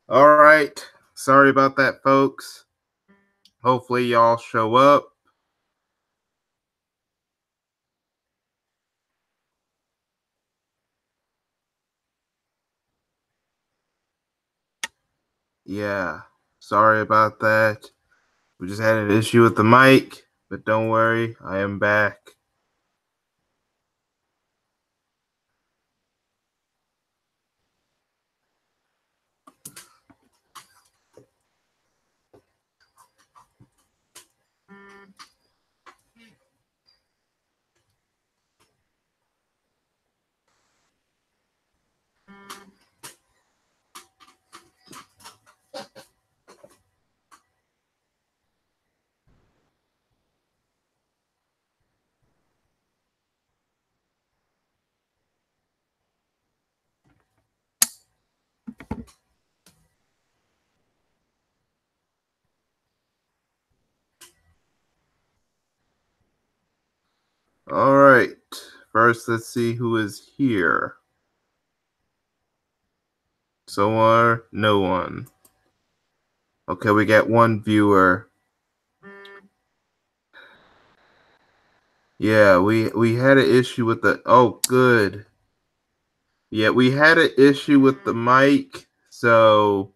All right. Sorry about that, folks. Hopefully, y'all show up. Yeah. Sorry about that. We just had an issue with the mic, but don't worry. I am back. All right. First, let's see who is here. No one. Okay, we got one viewer. Yeah, we had an issue with the. Oh, good. Yeah, we had an issue with the mic, so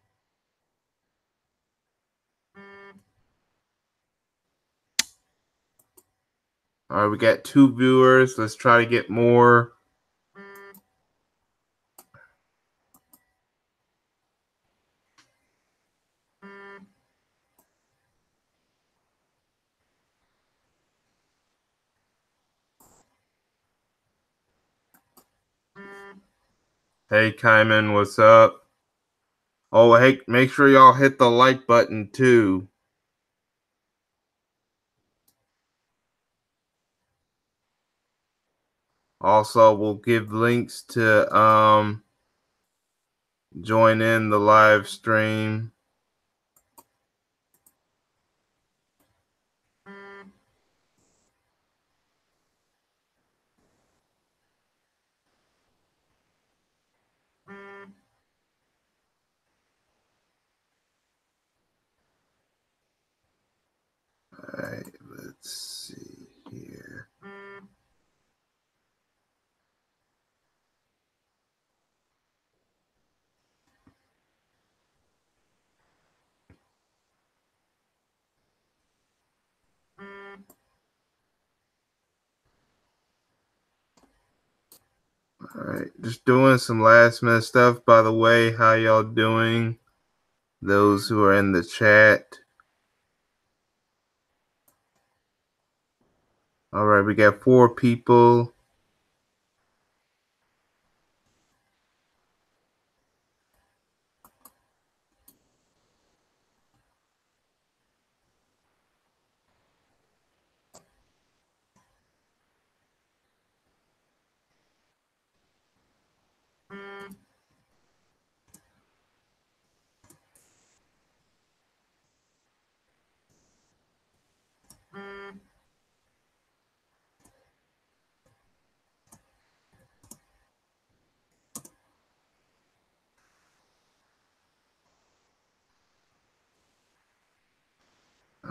all right, we got two viewers. Let's try to get more. Hey, Kyman, what's up? Oh, hey, make sure y'all hit the like button too. Also, we'll give links to join in the live stream. All right, let's see here. All right, just doing some last minute stuff. By the way, how y'all doing? Those who are in the chat. All right, we got 4 people.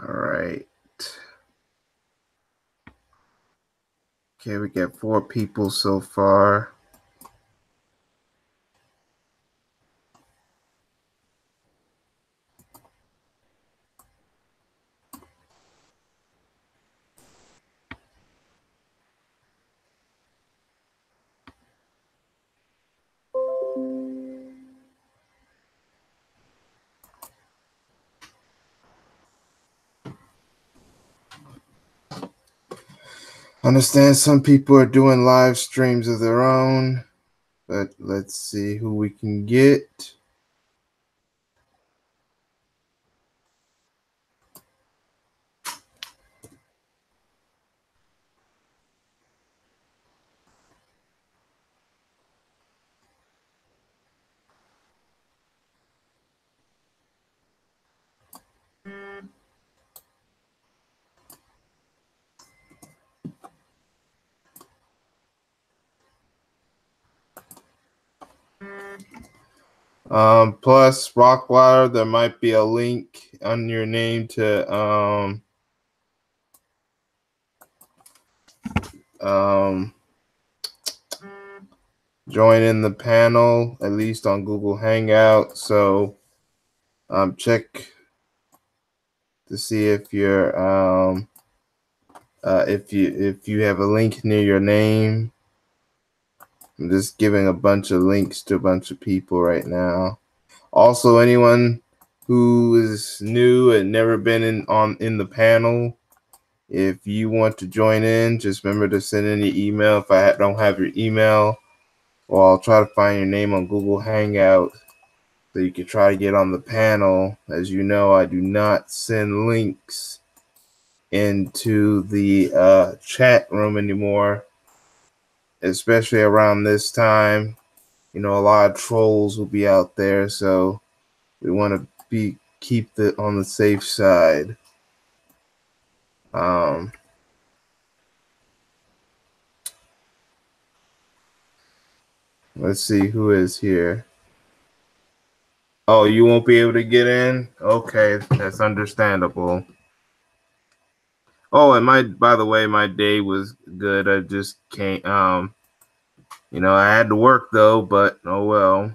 All right. Okay, we got 4 people so far. Understand some people are doing live streams of their own, but let's see who we can get. Plus Rockwater, there might be a link on your name to um, join in the panel, at least on Google Hangout. So check to see if you're if you have a link near your name. I'm just giving a bunch of links to a bunch of people right now. Also, anyone who is new and never been in the panel, if you want to join in, just remember to send in the email. If I don't have your email, well, I'll try to find your name on Google Hangout so you can try to get on the panel. As you know, I do not send links into the chat room anymore, especially around this time. You know, a lot of trolls will be out there, so we want to keep it on the safe side. Let's see who is here. Oh, you won't be able to get in? Okay, that's understandable. Oh, and by the way, my day was good. I just can't you know, I had to work though, but oh well.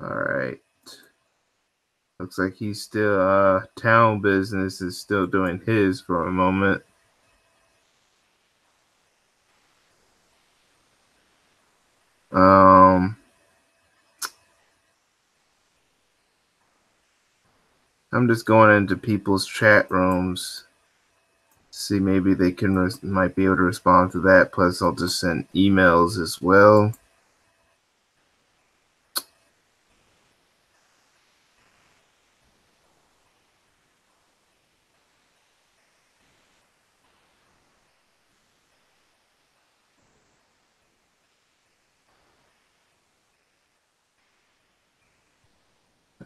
All right. Looks like he's still town business is still doing his for a moment. I'm just going into people's chat rooms. See, maybe they might be able to respond to that. Plus, I'll just send emails as well.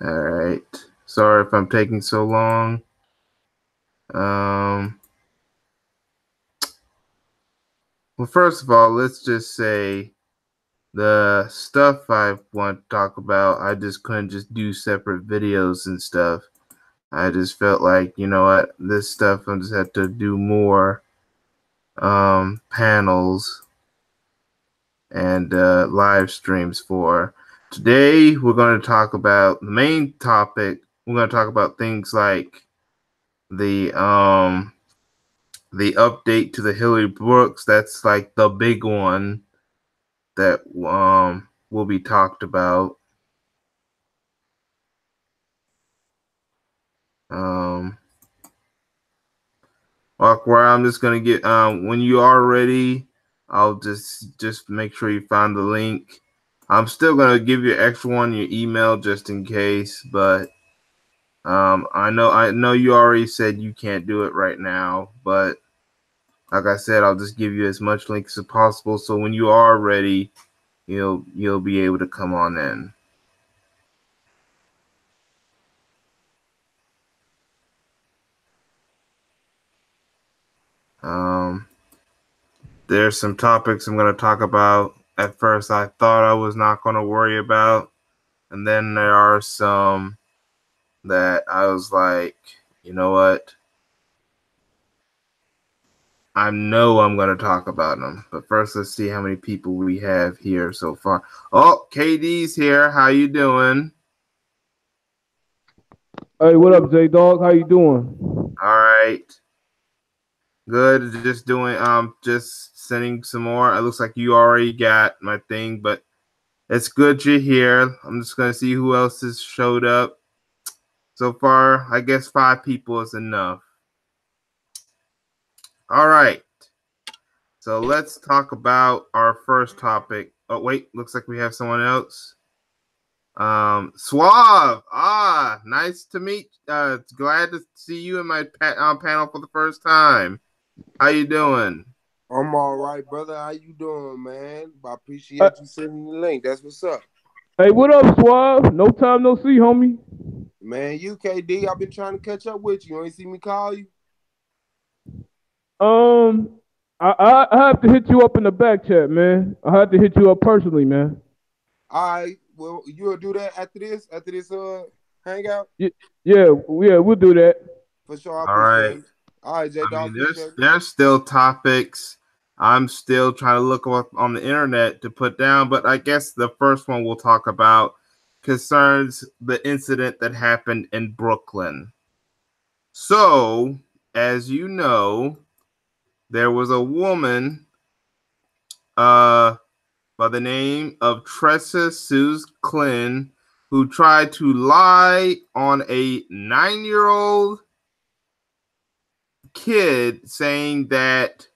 All right. Sorry if I'm taking so long. Well, first of all, let's just say the stuff I want to talk about, I just couldn't just do separate videos and stuff. I just felt like, you know what, this stuff I just had to do more panels and live streams for. Today, we're going to talk about the main topic. We're going to talk about things like the update to the Hilary Brooks. That's like the big one that will be talked about. Where I'm just gonna get when you are ready, I'll just make sure you find the link. I'm still gonna give you an extra one in your email just in case, but I know you already said you can't do it right now, but like I said, I'll just give you as much links as possible so when you are ready, you'll be able to come on in. There's some topics I'm going to talk about. At first, I thought I was not going to worry about, and then there are some that I was like, you know what? I know I'm going to talk about them. But first, let's see how many people we have here so far. Oh, KD's here. How you doing? Hey, what up, J Dog? How you doing? All right. Good. Just sending some more. It looks like you already got my thing, but it's good you're here. I'm just gonna see who else has showed up. So far, I guess 5 people is enough. All right. So let's talk about our first topic. Oh wait, looks like we have someone else. Suave. Nice to meet. Glad to see you in my panel for the first time. How you doing? I'm all right, brother. How you doing, man? I Uh, appreciate you sending the link. That's what's up. hey, what up, Suave? No time, no see, homie. Man, UKD, I've been trying to catch up with you. You ain't see me call you? Um, I have to hit you up in the back chat, man. I have to hit you up personally, man. All right. Well, you'll do that after this hangout? Yeah, yeah, yeah, we'll do that. For sure, I All right. appreciate it. All right, J I Dog, mean, appreciate it. there's still topics. I'm still trying to look up on the internet to put down, but I guess the first one we'll talk about concerns the incident that happened in Brooklyn. So, as you know, there was a woman uh by the name of Tressa Sue Klin who tried to lie on a 9-year-old kid saying that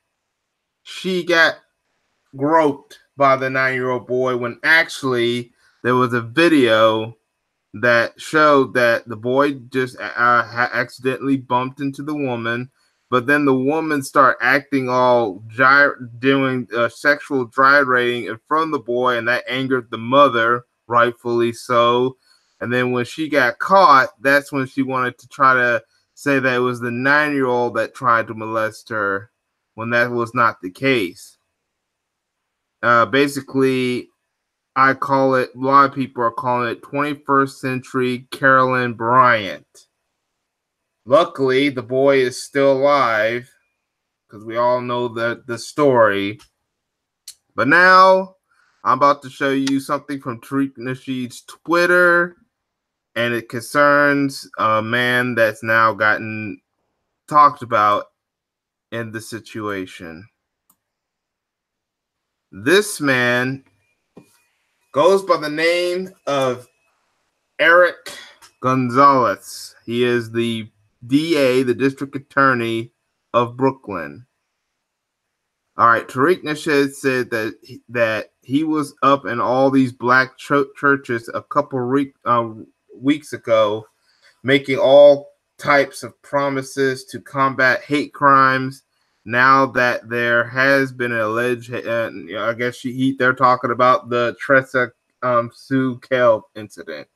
she got groped by the 9-year-old boy when actually there was a video that showed that the boy just accidentally bumped into the woman, but then the woman started acting all doing sexual gyrating in front of the boy, and that angered the mother, rightfully so. And then when she got caught, that's when she wanted to try to say that it was the 9-year-old that tried to molest her, when that was not the case. Basically, I call it, a lot of people are calling it 21st century Carolyn Bryant. Luckily, the boy is still alive because we all know the story. But now I'm about to show you something from Tariq Nasheed's Twitter, and it concerns a man that's now gotten talked about in the situation. This man goes by the name of Eric Gonzalez. He is the DA, the district attorney of Brooklyn. All right, Tariq Nasheed said that he was up in all these black churches a couple weeks ago, making all types of promises to combat hate crimes. Now that there has been an alleged, I guess they're talking about the Tressa Sue Kell incident.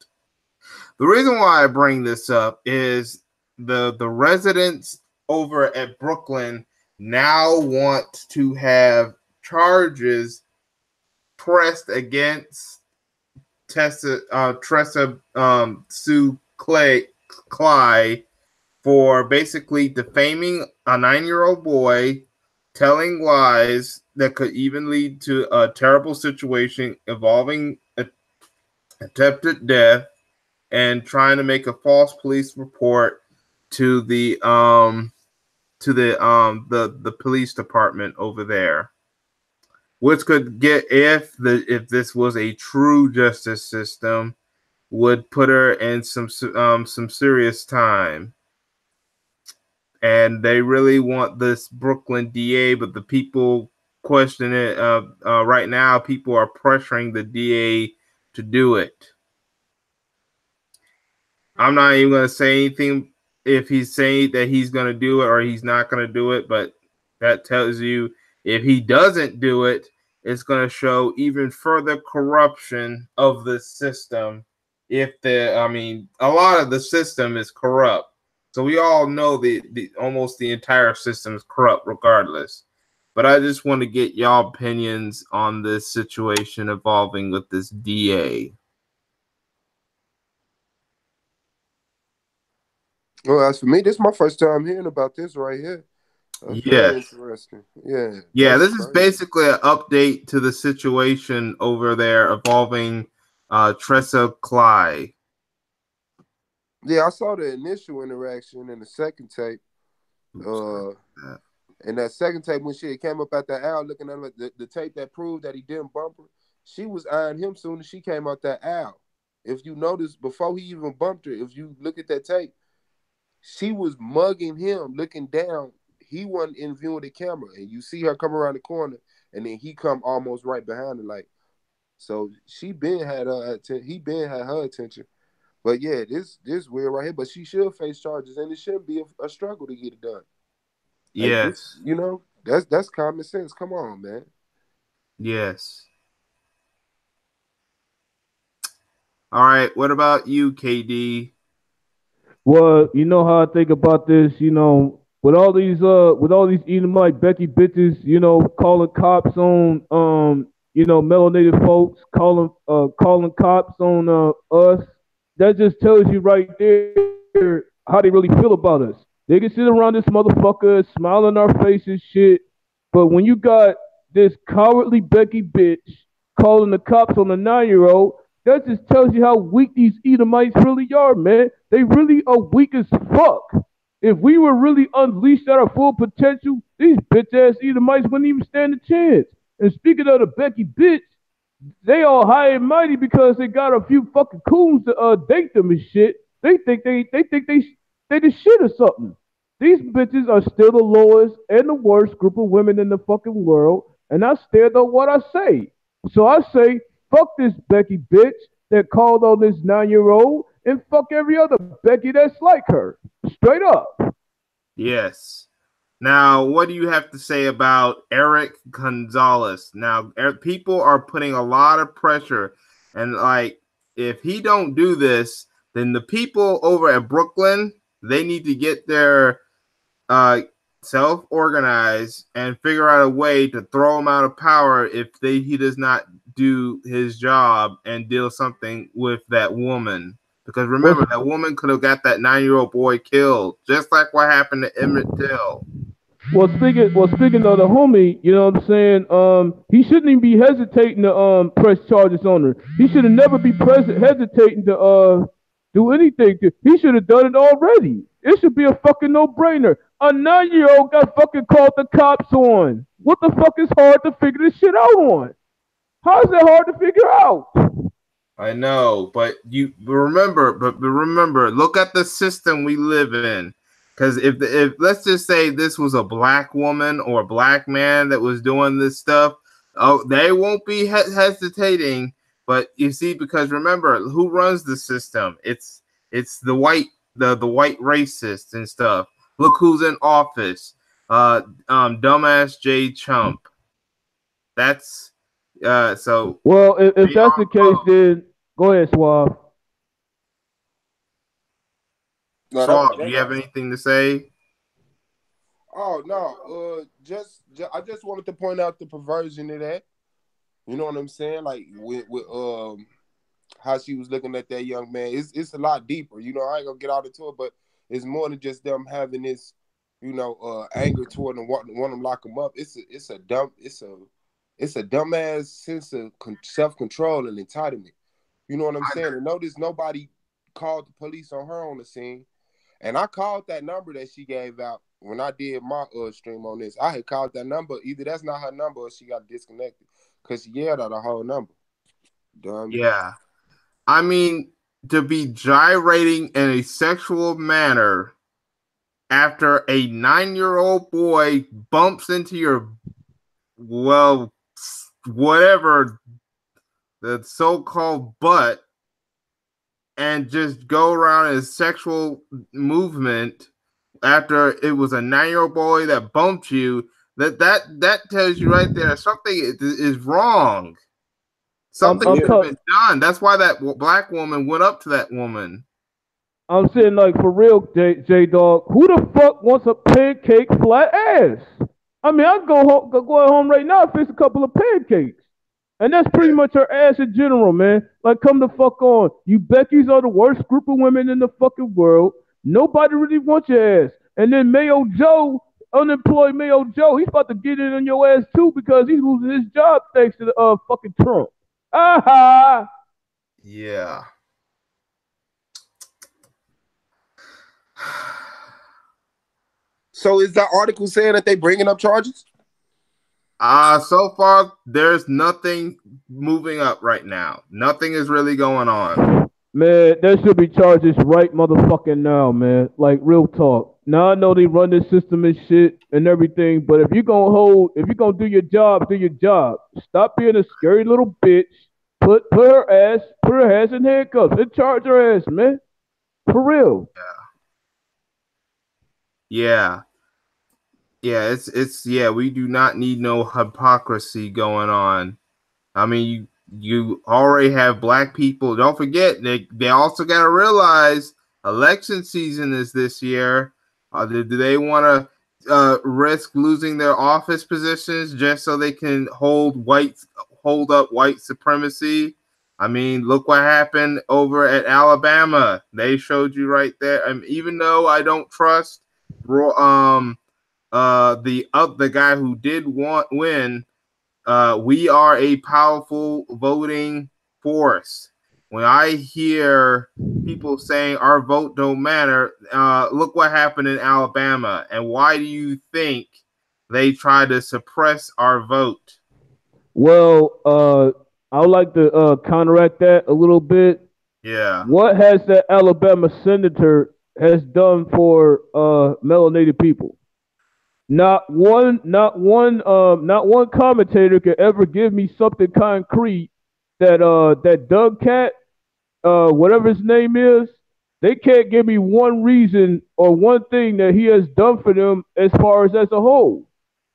The reason why I bring this up is the residents over at Brooklyn now want to have charges pressed against Tressa Sue Cly for basically defaming a 9-year-old boy, telling lies that could even lead to a terrible situation involving attempted death, and trying to make a false police report to the police department over there, which could get, if this was a true justice system, would put her in some serious time. And they really want this Brooklyn DA, but the people question it right now. People are pressuring the DA to do it. I'm not even going to say anything if he's saying that he's going to do it or he's not going to do it, but that tells you if he doesn't do it, it's going to show even further corruption of the system. A lot of the system is corrupt. So we all know almost the entire system is corrupt regardless. But I just want to get y'all opinions on this situation involving with this DA. Well, as for me, this is my first time hearing about this right here. That's very Yes. interesting. Yeah, Yeah, that's this is crazy. basically an update to the situation over there involving Tressa Cly. Yeah, I saw the initial interaction in the second tape. Oops, sorry Uh, about and that second tape when she came up at that aisle looking at him, the tape that proved that he didn't bump her, she was eyeing him soon as she came out that aisle. If you notice, before he even bumped her, if you look at that tape, she was mugging him, looking down. he wasn't in view of the camera, and you see her come around the corner, and then he come almost right behind her, like. So she been had her he been had her attention. But yeah, this weird right here. But she should face charges, and it shouldn't be a struggle to get it done. Like this, Yes. that's common sense. Come on, man. Yes. All right. What about you, KD? Well, you know how I think about this, with all these Edomite Becky bitches, calling cops on melanated folks, calling cops on us. That just tells you right there how they really feel about us. They can sit around this motherfucker, smile in our face and shit, but when you got this cowardly Becky bitch calling the cops on a 9-year-old, that just tells you how weak these Edomites really are, man. They really are weak as fuck. If we were really unleashed at our full potential, these bitch ass Edomites wouldn't even stand a chance. And speaking of the Becky bitch, they all high and mighty because they got a few fucking coons to date them and shit. They think they the shit or something. These bitches are still the lowest and the worst group of women in the fucking world, and I stand on what I say. So I say, fuck this Becky bitch that called on this 9-year-old, and fuck every other Becky that's like her. Straight up. Yes. Now, what do you have to say about Eric Gonzalez? Now, people are putting a lot of pressure, and like, if he don't do this, then the people over at Brooklyn, they need to get their self-organize and figure out a way to throw him out of power if he does not do his job and deal something with that woman. Because remember, that woman could have got that 9-year-old boy killed, just like what happened to Emmett Till. Speaking of the homie, you know what I'm saying? He shouldn't even be hesitating to press charges on her. He should have never be hesitating to do anything. He should have done it already. It should be a fucking no-brainer. A 9-year-old got fucking called the cops on. What the fuck is hard to figure this shit out on? How is that hard to figure out? I know, but remember, look at the system we live in. Because if let's just say this was a black woman or a black man that was doing this stuff, they won't be hesitating. But you see, because remember, who runs the system? It's the white racists and stuff. Look who's in office. Dumbass Jay Chump. That's so. Well, if that's the case, then go ahead, Suave. Suave, do you have anything to say? Oh no, I just wanted to point out the perversion of that. You know what I'm saying? Like with how she was looking at that young man. It's a lot deeper. You know, I ain't gonna get out into it, but it's more than just them having this, anger toward them, want them lock them up. It's a dumbass sense of self-control and entitlement. You know what I'm saying? And notice nobody called the police on her on the scene. And I called that number that she gave out when I did my stream on this. I had called that number. Either that's not her number or she got disconnected because she yelled out a whole number. Dumb. Yeah. I mean, to be gyrating in a sexual manner after a 9-year-old boy bumps into your, whatever, the so-called butt, and just go around in a sexual movement after it was a 9-year-old boy that bumped you, that tells you right there something is wrong. Something could have been done. That's why that black woman went up to that woman. I'm saying, like, for real, J-Dog, who the fuck wants a pancake flat ass? I mean, I'd go home right now and fix a couple of pancakes. And that's pretty much her ass in general, man. Like, come the fuck on. You Beckys are the worst group of women in the fucking world. Nobody really wants your ass. And then Mayo Joe, unemployed Mayo Joe, he's about to get in on your ass too because he's losing his job thanks to the fucking Trump. Aha! Yeah. So is that article saying that they bringing up charges? So far, there's nothing moving up right now. Nothing is really going on. Man, there should be charges right motherfucking now, man. Like, real talk. Now I know they run this system and shit and everything, but if you gonna do your job, do your job. Stop being a scary little bitch. Put her ass in handcuffs and charge her ass, man. For real. Yeah. Yeah, it's yeah, we do not need no hypocrisy going on. I mean, you already have black people. Don't forget, they also got to realize election season is this year. Do they want to risk losing their office positions just so they can hold up white supremacy? I mean, look what happened over at Alabama. They showed you right there. Even though I don't trust the guy who did win, we are a powerful voting force. When I hear people saying our vote don't matter, look what happened in Alabama, and why do you think they try to suppress our vote? Well, I would like to counteract that a little bit. Yeah. What has that Alabama senator has done for melanated people? Not one commentator could ever give me something concrete that Doug Cat, whatever his name is, they can't give me one reason or one thing that he has done for them as a whole.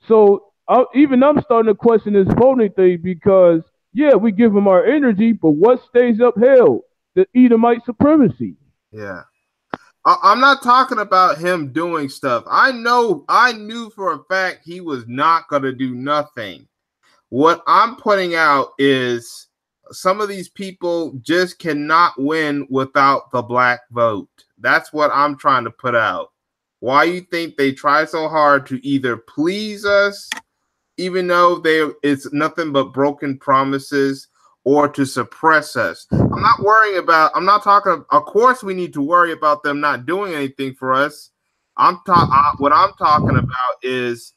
So I'm starting to question this voting thing because yeah, we give them our energy, but what stays upheld? The Edomite supremacy. Yeah. I'm not talking about him doing stuff. I knew for a fact he was not going to do nothing. What I'm putting out is some of these people just cannot win without the black vote. That's what I'm trying to put out. Why you think they try so hard to either please us, even though it's nothing but broken promises, or to suppress us? I'm not talking, of course we need to worry about them not doing anything for us. What I'm talking about is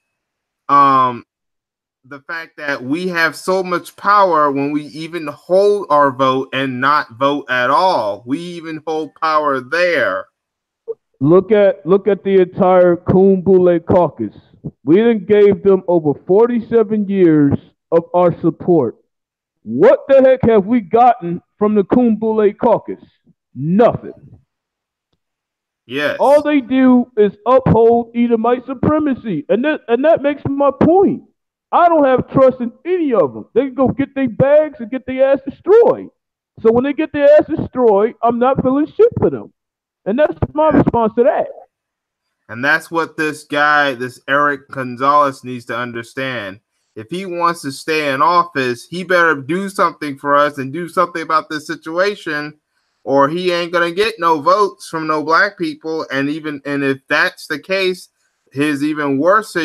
the fact that we have so much power when we even hold our vote and not vote at all. We even hold power there. Look at the entire Kumbule caucus. We then gave them over 47 years of our support. What the heck have we gotten from the Kumbule caucus? Nothing. Yes. All they do is uphold Edomite supremacy. And that makes my point. I don't have trust in any of them. They can go get their bags and get their ass destroyed. So when they get their ass destroyed, I'm not feeling shit for them. And that's my response to that. And that's what this guy, this Eric Gonzalez, needs to understand. If he wants to stay in office, he better do something for us and do something about this situation, or he ain't gonna get no votes from no black people. And if that's the case, his even worse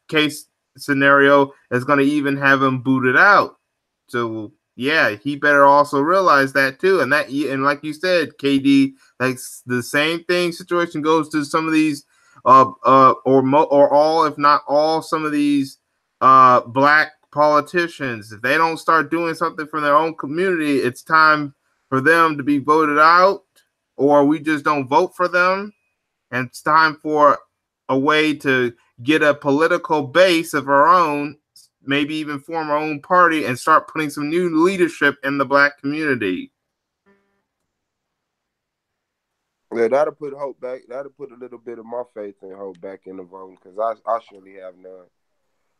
case scenario is gonna even have him booted out. So yeah, he better also realize that too. And like you said, KD, like the same thing situation goes to some of these or all, if not all, some of these black politicians. If they don't start doing something for their own community, it's time for them to be voted out, or we just don't vote for them. And it's time for a way to get a political base of our own, maybe even form our own party and start putting some new leadership in the black community. Yeah, that'll put hope back. That'll put a little bit of my faith and hope back in the voting, because I surely have none.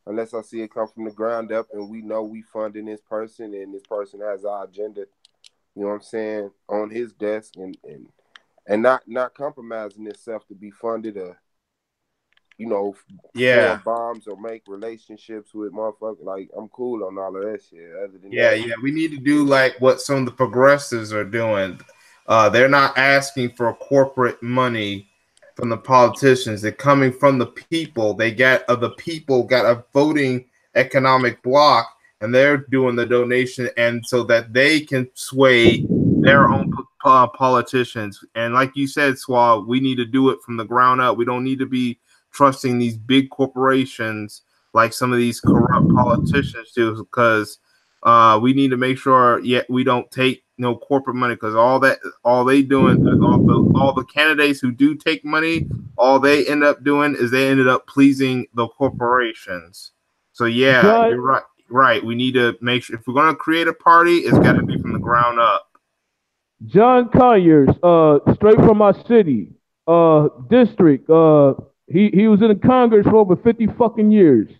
Unless I see it come from the ground up and we know we funding this person and this person has our agenda, you know what I'm saying, on his desk, and not compromising itself to be funded or, form bombs or make relationships with motherfuckers. Like, I'm cool on all of that shit. Other than that, we need to do like what some of the progressives are doing. They're not asking for corporate money from the politicians. They're coming from the people. The people got a voting economic block, and they're doing the donation, and so that they can sway their own politicians. And like you said, Swab, we need to do it from the ground up. We don't need to be trusting these big corporations like some of these corrupt politicians do, because we need to make sure we don't take corporate money, because all they doing, all the candidates who do take money, all they end up doing is they ended up pleasing the corporations. So yeah, John, you're right. Right, we need to make sure if we're going to create a party, it's got to be from the ground up. John Conyers, straight from my city, district. He was in the Congress for over 50 fucking years.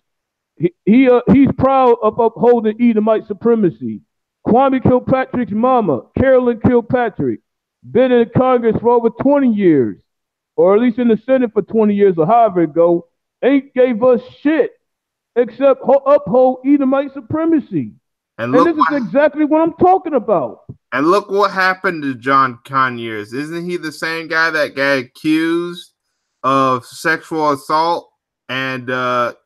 He's proud of upholding Edomite supremacy. Kwame Kilpatrick's mama, Carolyn Kilpatrick, been in Congress for over 20 years, or at least in the Senate for 20 years, or however it go. Ain't gave us shit except uphold Edomite supremacy. And And this is exactly what I'm talking about. And look what happened to John Conyers. Isn't he the same guy that got accused of sexual assault and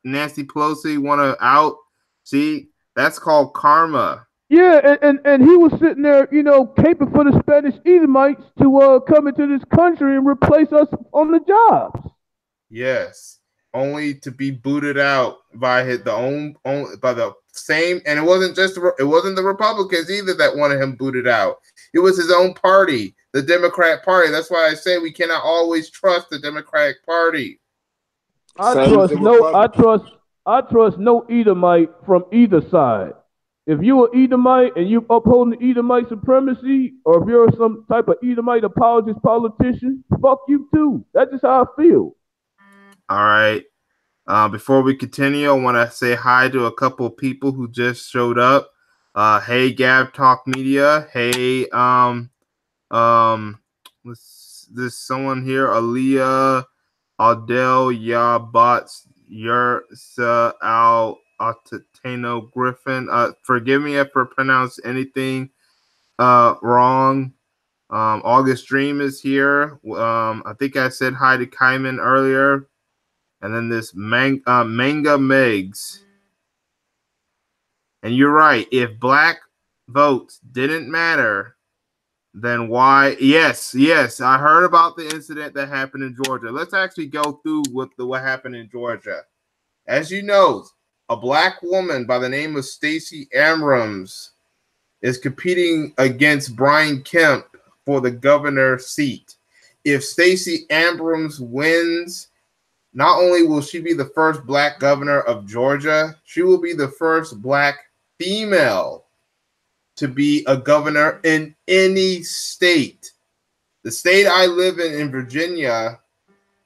Nancy Pelosi want to out? See, that's called karma. Yeah, and he was sitting there, caping for the Spanish Edomites to come into this country and replace us on the jobs. Yes, only to be booted out by by the same, and it wasn't the Republicans either that wanted him booted out. It was his own party, the Democrat Party. That's why I say we cannot always trust the Democratic Party. I trust no Edomite from either side. If you're an Edomite and you upholding the Edomite supremacy, or if you're some type of Edomite apologist politician, fuck you too. That's just how I feel. All right. Before we continue, I want to say hi to a couple of people who just showed up. Hey, Gab Talk Media. Hey, this someone here, Aaliyah, Adele, Yabots, Yersa, Al, Atateno, Griffin. Forgive me if I pronounce anything wrong. August Dream is here. I think I said hi to Kaiman earlier. And then this Manga Megs. And you're right. If black votes didn't matter, then why? Yes. I heard about the incident that happened in Georgia. Let's actually go through what happened in Georgia. As you know, a black woman by the name of Stacey Abrams is competing against Brian Kemp for the governor seat. If Stacey Abrams wins, not only will she be the first black governor of Georgia, she will be the first black female to be a governor in any state. The state I live in Virginia,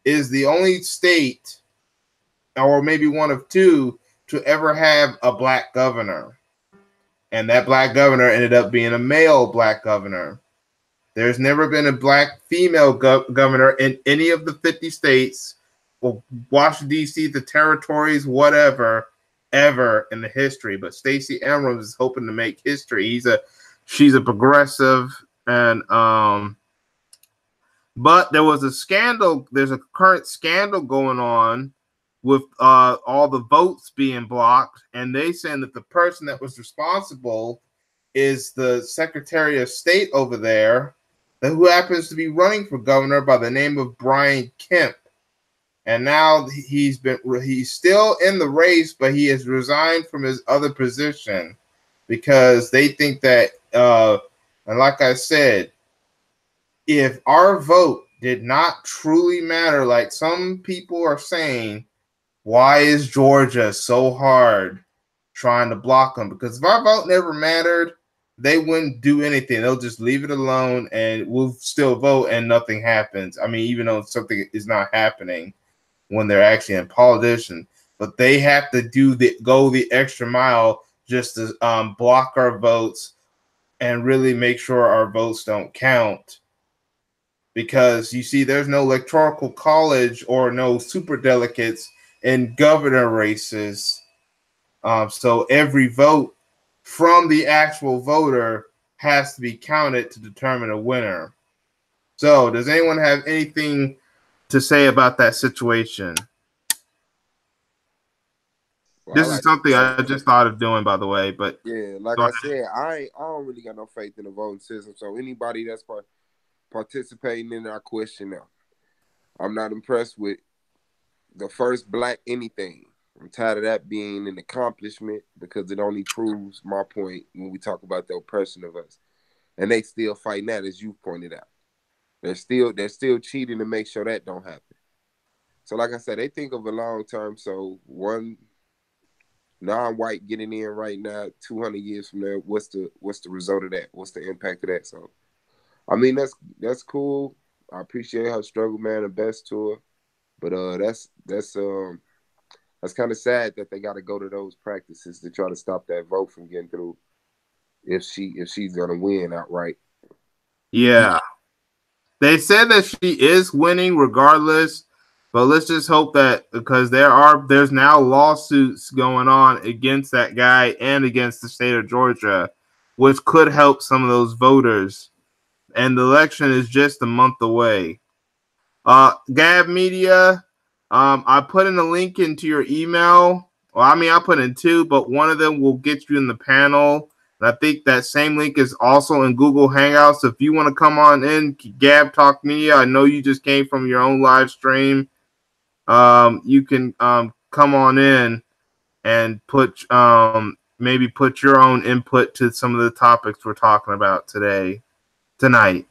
is the only state, or maybe one of two, to ever have a black governor. And that black governor ended up being a male black governor. There's never been a black female governor in any of the 50 states, Washington, D.C., the territories, whatever, ever in the history. But Stacey Abrams is hoping to make history. She's a progressive, and but there was a scandal. There's a current scandal going on with all the votes being blocked, and they saying that the person that was responsible is the Secretary of State over there, who happens to be running for governor by the name of Brian Kemp. And now he's still in the race, but he has resigned from his other position because they think that, and like I said, if our vote did not truly matter, like some people are saying, why is Georgia so hard trying to block them? Because if our vote never mattered, they wouldn't do anything. They'll just leave it alone and we'll still vote and nothing happens. I mean, even though something is not happening when they're actually a politician, but they have to go the extra mile just to block our votes and really make sure our votes don't count. Because you see, there's no electoral college or no super delegates in governor races. So every vote from the actual voter has to be counted to determine a winner. So does anyone have anything to say about that situation? Well, this is something I just thought of doing, by the way. But yeah, like I said, I don't really got no faith in the voting system. So anybody that's participating in our question now, I'm not impressed with the first black anything. I'm tired of that being an accomplishment because it only proves my point when we talk about the oppression of us. and they still fighting that, as you pointed out. They're still cheating to make sure that don't happen. So, like I said, they think of a long term. So, one non-white getting in right now, 200 years from now, what's the result of that? What's the impact of that? So, I mean, that's cool. I appreciate her struggle, man. The best to her, but that's kind of sad that they got to go to those practices to try to stop that vote from getting through. If she's gonna win outright. Yeah. They said that she is winning regardless, but let's just hope that because there's now lawsuits going on against that guy and against the state of Georgia, which could help some of those voters. And the election is just a month away. Gab Media, I put in a link into your email. Well, I mean, I put in two, but one of them will get you in the panel. And I think that same link is also in Google Hangouts. So if you want to come on in, Gab Talk Media, I know you just came from your own live stream. You can come on in and maybe put your own input to some of the topics we're talking about tonight.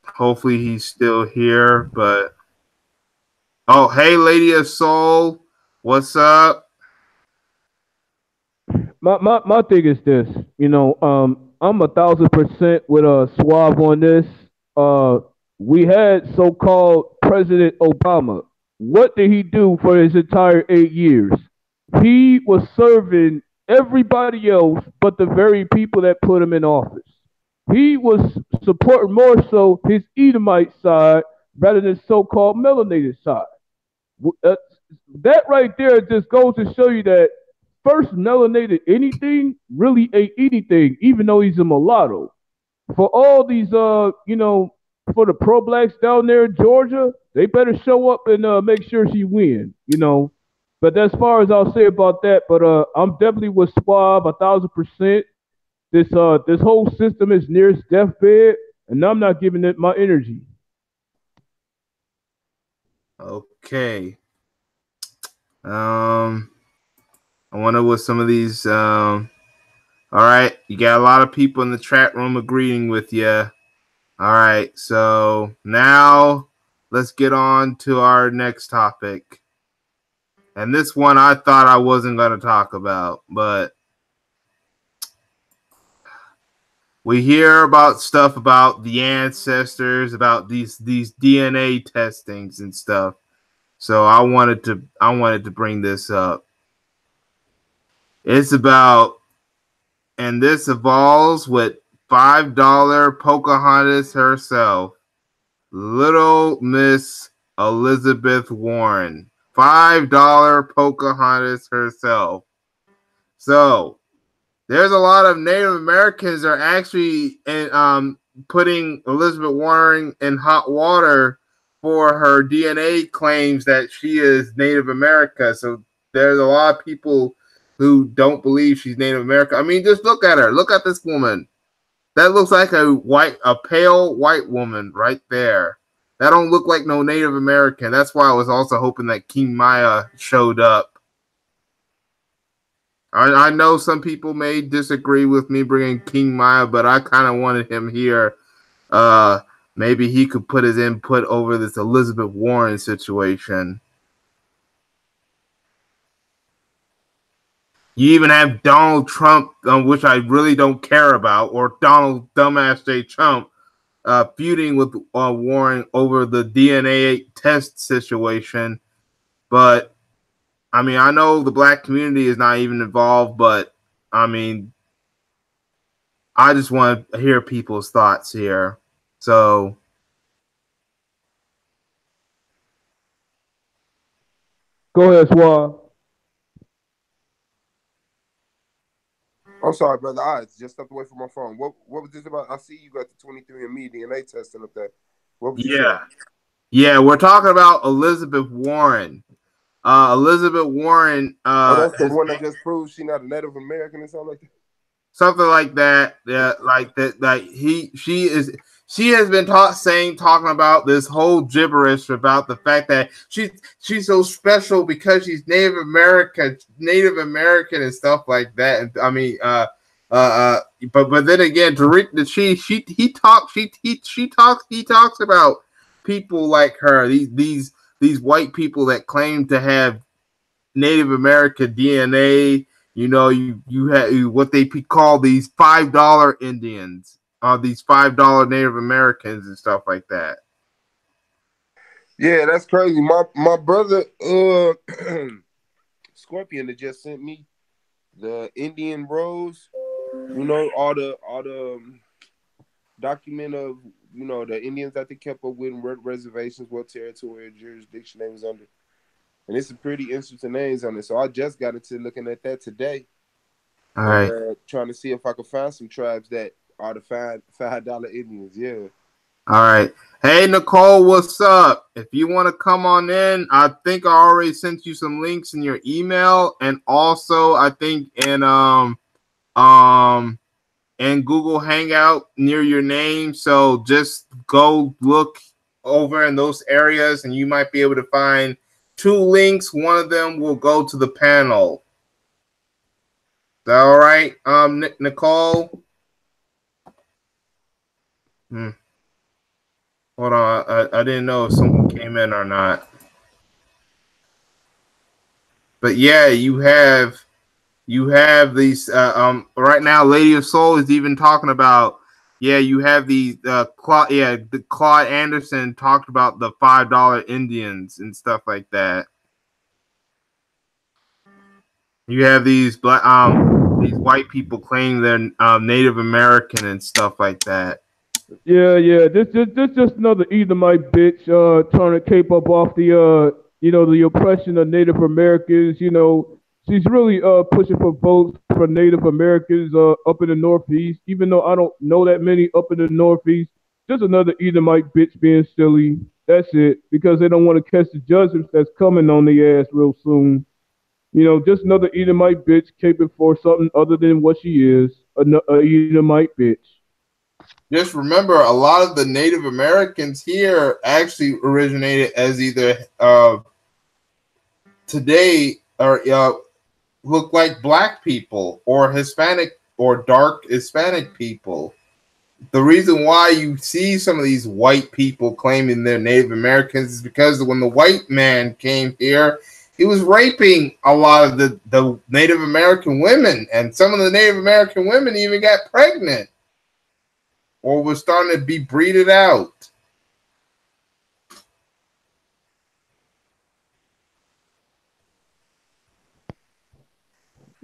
Hopefully he's still here, but hey, Lady of Soul, what's up? My thing is this, I'm 1,000% with Suave on this. We had so-called President Obama. What did he do for his entire 8 years? He was serving everybody else but the very people that put him in office. He was supporting more so his Edomite side rather than so-called melanated side. Uh, that right there just goes to show you that first melanated anything really ain't anything, even though he's a mulatto. For all these, for the pro blacks down there in Georgia, they better show up and make sure she win. But as far as I'll say about that, but I'm definitely with Suave 1,000%. This whole system is near its deathbed, and I'm not giving it my energy. Okay. I wonder what some of these. All right, you got a lot of people in the chat room agreeing with you. All right, so now let's get on to our next topic. And this one I thought I wasn't going to talk about, but we hear about stuff about the ancestors, about these DNA testings and stuff. So I wanted to bring this up. It's about, and this evolves with $5 Pocahontas herself, Little Miss Elizabeth Warren. $5 Pocahontas herself. So there's a lot of Native Americans are actually putting Elizabeth Warren in hot water for her DNA claims that she is Native America. So there's a lot of people who don't believe she's Native American. I mean, just look at her. Look at this woman. That looks like a pale white woman right there. That don't look like no Native American. That's why I was also hoping that King Maya showed up. I know some people may disagree with me bringing King Maya, but I kind of wanted him here. Maybe he could put his input over this Elizabeth Warren situation. You even have Donald Trump, which I really don't care about, or Donald Dumbass J. Trump, feuding with Warren over the DNA test situation. But I mean, I know the black community is not even involved, but I mean, I just want to hear people's thoughts here. So, go ahead, Suave. I'm sorry, brother. I just stepped away from my phone. What was this about? I see you got the 23andMe DNA testing up there. What was you saying? Yeah, we're talking about Elizabeth Warren. Elizabeth Warren. That's the one that just proved she's not a Native American or something like that. Something like that. Yeah, like that. Like she she has been talking about this whole gibberish about the fact that she's so special because she's Native American and stuff like that. And I mean, but then again, he talks about people like her, these white people that claim to have Native American DNA. You know, you have what they call these $5 Indians, these $5 Native Americans and stuff like that. Yeah, that's crazy. My brother, Scorpion, that just sent me the Indian Rose. You know, all the document of the Indians that they kept up with, what reservations, what territory, jurisdiction they was under. And it's some pretty interesting names on it. So I just got into looking at that today. All right. Trying to see if I could find some tribes that are the $5 Indians. Yeah. All right. Hey, Nicole, what's up? If you want to come on in, I think I already sent you some links in your email, and also I think in Google Hangout near your name. So just go look over in those areas, and you might be able to find 2 links. One of them will go to the panel. Is that all right, Nicole? Hold on, I didn't know if someone came in or not. But yeah, you have these right now. Lady of Soul is even talking about. Yeah, you have these Claude Anderson talked about the $5 Indians and stuff like that. You have these these white people claim they're Native American and stuff like that. Yeah. This just another Edomite bitch trying to cape up off the the oppression of Native Americans. You know, she's really pushing for votes for Native Americans up in the Northeast, even though I don't know that many up in the Northeast. Just another Edomite bitch being silly. That's it, because they don't want to catch the judgments that's coming on their ass real soon. You know, just another Edomite bitch caping for something other than what she is, a Edomite bitch. Just remember, a lot of the Native Americans here actually originated as either today or look like black people or Hispanic or dark Hispanic people. The reason why you see some of these white people claiming they're Native Americans is because when the white man came here, he was raping a lot of the Native American women, and some of the Native American women even got pregnant or was starting to be breeded out.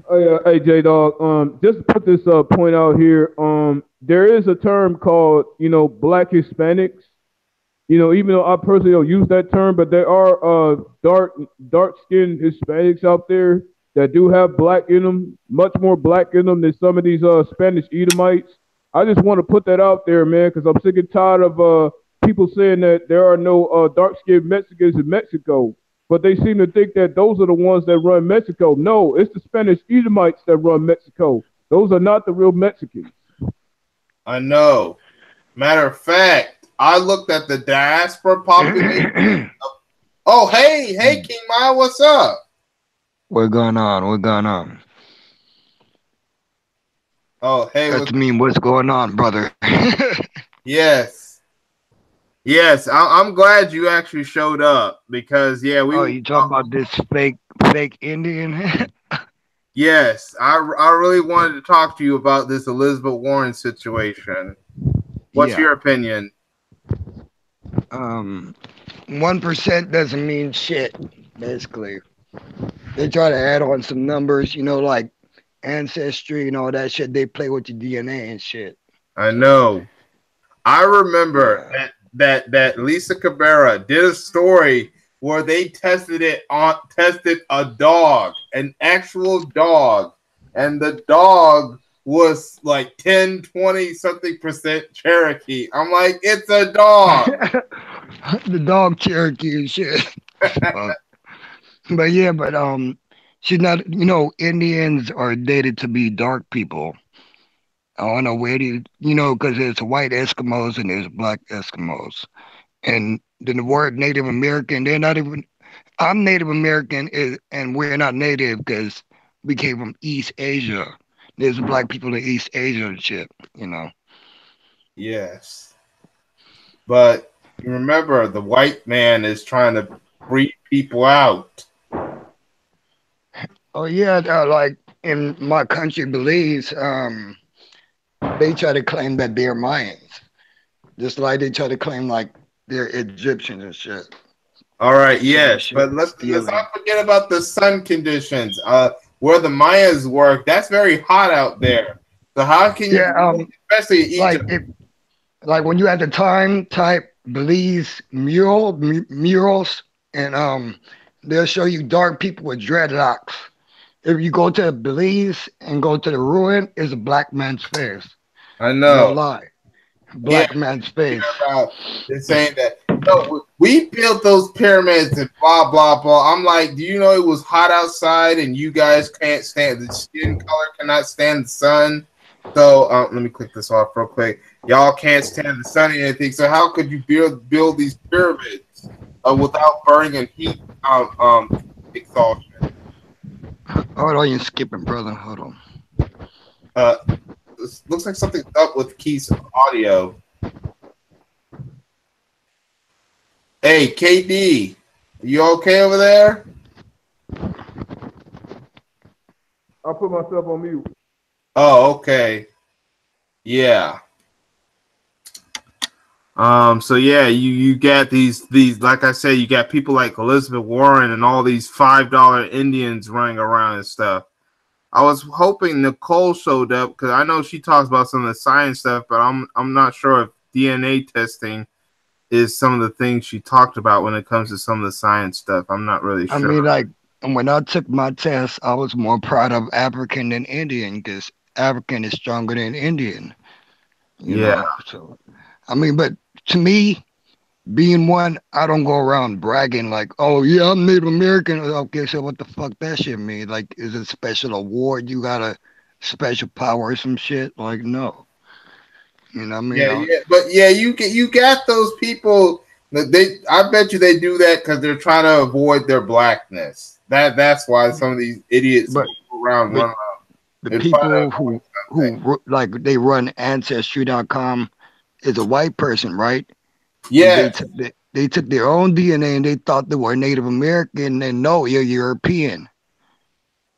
Hey, J Dog. Just to put this point out here. There is a term called Black Hispanics. You know, even though I personally don't use that term, but there are dark skinned Hispanics out there that do have black in them, much more black in them than some of these Spanish Edomites. I just want to put that out there, man, because I'm sick and tired of people saying that there are no dark skinned Mexicans in Mexico, but they seem to think that those are the ones that run Mexico. No, it's the Spanish Edomites that run Mexico. Those are not the real Mexicans. I know. Matter of fact, I looked at the diaspora population. Oh, hey, King Maya, what's up? What's going on? Oh, hey. That's mean, what's going on, brother? Yes. I'm glad you actually showed up because you talking about this fake Indian? Yes, I really wanted to talk to you about this Elizabeth Warren situation. What's your opinion? 1% doesn't mean shit, basically. They try to add on some numbers, like ancestry and all that shit. They play with your DNA and shit. I know. I remember that Lisa Cabrera did a story where they tested a dog, an actual dog, and the dog was like 10, 20 something % Cherokee. I'm like, it's a dog. The dog Cherokee and shit. But she's not, Indians are dated to be dark people. I don't know where these, because there's white Eskimos and there's black Eskimos. And then the word Native American, they're not even, I'm Native American, and we're not Native because we came from East Asia. There's black people in East Asia and shit. Yes. But you remember, the white man is trying to breed people out. Oh, yeah, like in my country, Belize, they try to claim that they're Mayans. Just like they try to claim like they're Egyptians and shit. All right, Same yes, shit, but let's stealing. not forget about the sun conditions. Where the Mayas work, that's very hot out there. So how can you, Yeah, especially in like Egypt? if like when you at the time type Belize murals, and they'll show you dark people with dreadlocks. If you go to Belize and go to the ruin, it's a black man's face. I No know. lie, Yeah, black man's you face. know about they're saying that no, we built those pyramids and blah blah blah. I'm like, do you know it was hot outside and you guys can't stand the skin color, cannot stand the sun. So let me click this off real quick. Y'all can't stand the sun or anything. So how could you build these pyramids without burning and heat exhaustion? Hold on, you skipping, brother. Hold on. Uh, this looks like something's up with Keith's audio. Hey, KD, you okay over there? I put myself on mute. Oh, okay. Yeah. So yeah, you get these like I said, you got people like Elizabeth Warren and all these $5 Indians running around and stuff. I was hoping Nicole showed up because I know she talks about some of the science stuff, but I'm not sure if DNA testing is some of the things she talked about when it comes to some of the science stuff. I'm not really I sure. mean, like when I took my test, I was more proud of African than Indian because African is stronger than Indian. Yeah. So I mean, but to me, being one, I don't go around bragging like, "Oh yeah, I'm Native American." Okay, so what the fuck that shit mean? Like, is it a special award? You got a special power or some shit? Like, no. I mean, Yeah, yeah, but yeah, you got those people that I bet you they do that because they're trying to avoid their blackness. That's why some of these idiots but go around but running around. the They're trying to people avoid something. who like they run Ancestry.com is a white person, right? And Yeah, they took their own DNA and they thought they were Native American, and no, you're European.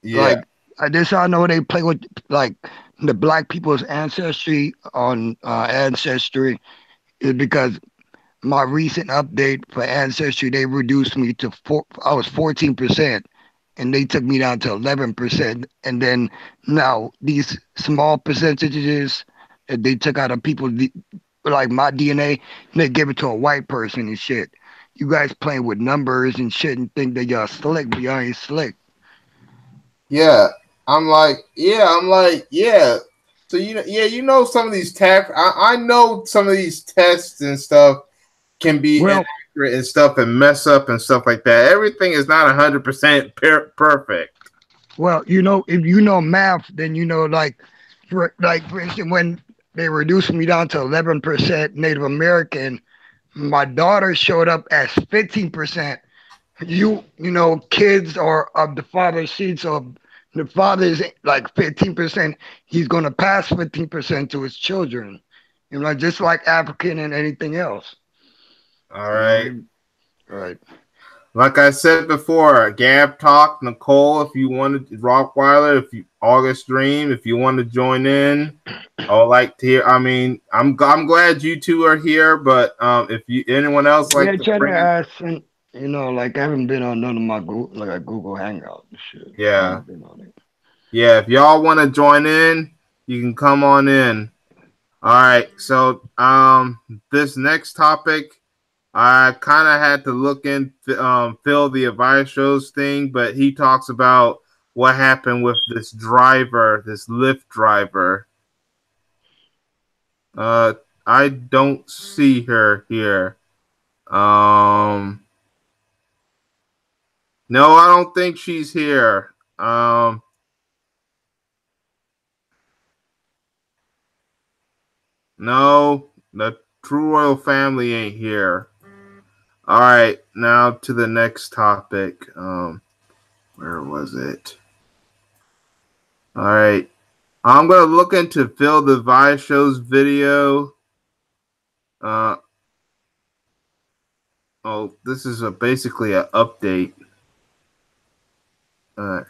yeah, Like this, I know they play with like the black people's ancestry on Ancestry is because my recent update for Ancestry they reduced me to I was 14%, and they took me down to 11%, and then now these small percentages that they took out of people like my DNA, they give it to a white person and shit. You guys playing with numbers and shit and think that y'all slick, but y'all ain't slick. yeah. I'm like, yeah. So you know some of these tests. I know some of these tests and stuff can be Well, inaccurate and stuff and mess up and stuff like that. Everything is not 100% perfect. well, if you know math, then for instance, when they reduced me down to 11% Native American, my daughter showed up as 15%. Kids are of the father's seed, so the father is like 15%. He's gonna pass 15% to his children. Just like African and anything else. All You know what I right. mean? Right. Like I said before, Gab Talk, Nicole, if you wanted Rockweiler, if you August Dream, if you want to join in, I would like to hear. I mean, I'm glad you two are here, but if you anyone else Yeah, like to try to bring in, ask, and like I haven't been on none of my Google Hangouts and shit. I yeah, haven't been on it. yeah, if y'all want to join in, you can come on in. All right, so this next topic. I kind of had to look in Phil the advice shows thing, but he talks about what happened with this driver, this Lyft driver. Uh, I don't see her here. Um, no, I don't think she's here. No, the true royal family ain't here. All right, now to the next topic. Where was it? All right, I'm gonna look into Phil Device Show's video. Oh, this is basically an update. Uh,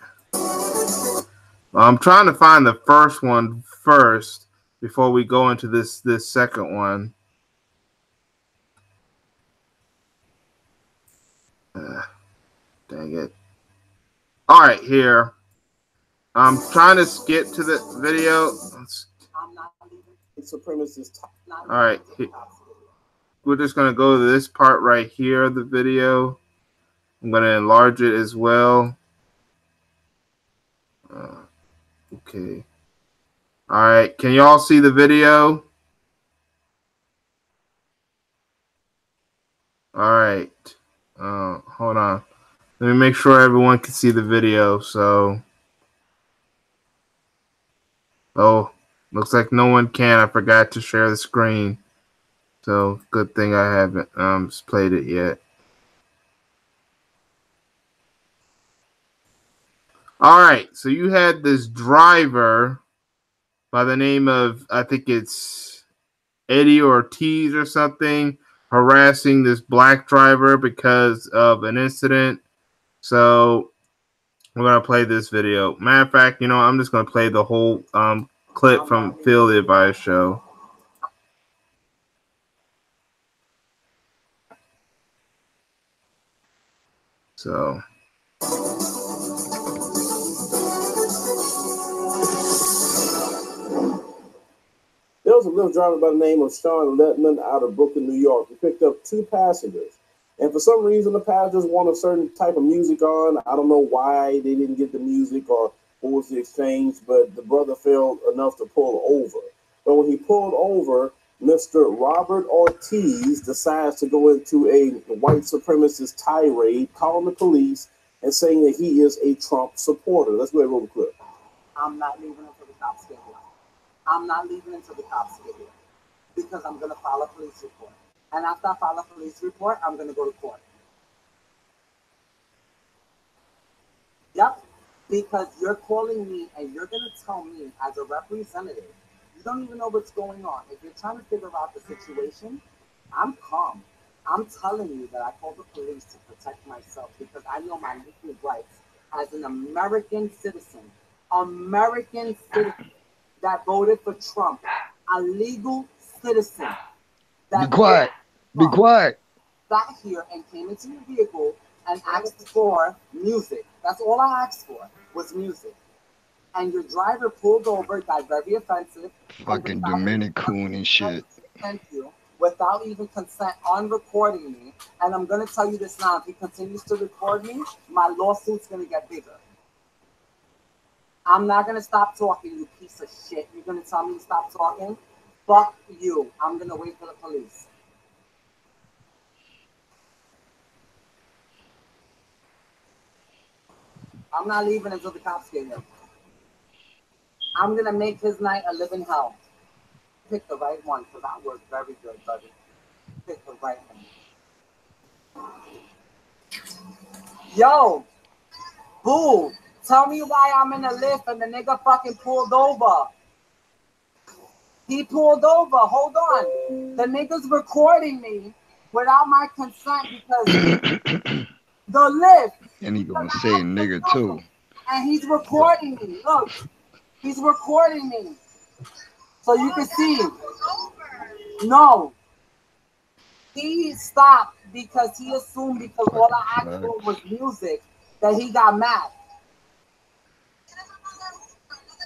I'm trying to find the first one first before we go into this second one. Dang it. All right, here. I'm trying to skip to the video. Supremacist. All right. We're just going to go to this part right here of the video. I'm going to enlarge it as well. Okay. All right. Can you all see the video? All right. Hold on. Let me make sure everyone can see the video. So, oh, looks like no one can. I forgot to share the screen. So, good thing I haven't played it yet. All right. So, you had this driver by the name of, I think it's Eddie Ortiz or something, harassing this black driver because of an incident. So we're gonna play this video. Matter of fact, I'm just gonna play the whole clip from Phil the Advice Show. So There was a Lyft driver by the name of Sean Letman out of Brooklyn, New York. He picked up 2 passengers. And for some reason, the passengers want a certain type of music on. I don't know why they didn't get the music or what was the exchange, but the brother failed enough to pull over. But when he pulled over, Mr. Robert Ortiz decides to go into a white supremacist tirade, calling the police and saying that he is a Trump supporter. Let's go ahead and roll the clip. I'm not leaving until the cops get here. I'm not leaving until the cops get here because I'm going to file a police report. And after I file a police report, I'm going to go to court. Yep, because you're calling me and you're going to tell me as a representative, you don't even know what's going on. If you're trying to figure out the situation, I'm calm. I'm telling you that I called the police to protect myself because I know my legal rights as an American citizen. American citizen that voted for Trump, a legal citizen. Be quiet. Be quiet. Got here and came into your vehicle and asked for music. That's all I asked for was music. And your driver pulled over, got very offensive. Fucking Dominican and shit. Thank you. Without even consent on recording me. And I'm going to tell you this now. If he continues to record me, my lawsuit's going to get bigger. I'm not going to stop talking, you piece of shit. You're going to tell me to stop talking? Fuck you. I'm going to wait for the police. I'm not leaving until the cops get here. I'm going to make his night a living hell. Pick the right one, because that was very good, buddy. Pick the right one. Yo, boo. Tell me why I'm in a lift and the nigga fucking pulled over. He pulled over. Hold on. The nigga's recording me without my consent because the lift. And he gonna say nigga too. And he's recording me. Look. He's recording me. So you can see. No. He stopped because he assumed because all I asked for was music that he got mad.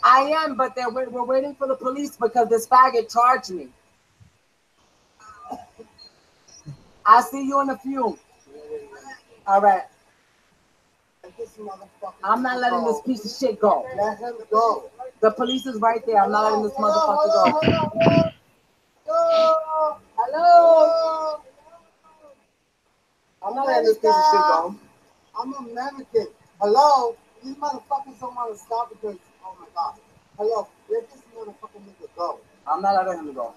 I am, but we're waiting for the police because this faggot charged me. I'll see you in a few. All right. I'm not letting this piece of shit go. Let him go. The police is right there. I'm not letting this motherfucker go. Hello. I'm not letting this piece of shit go. I'm American. Hello. These motherfuckers don't want to stop because, oh my God. Hello. Let this motherfucker nigga go. I'm not letting him go.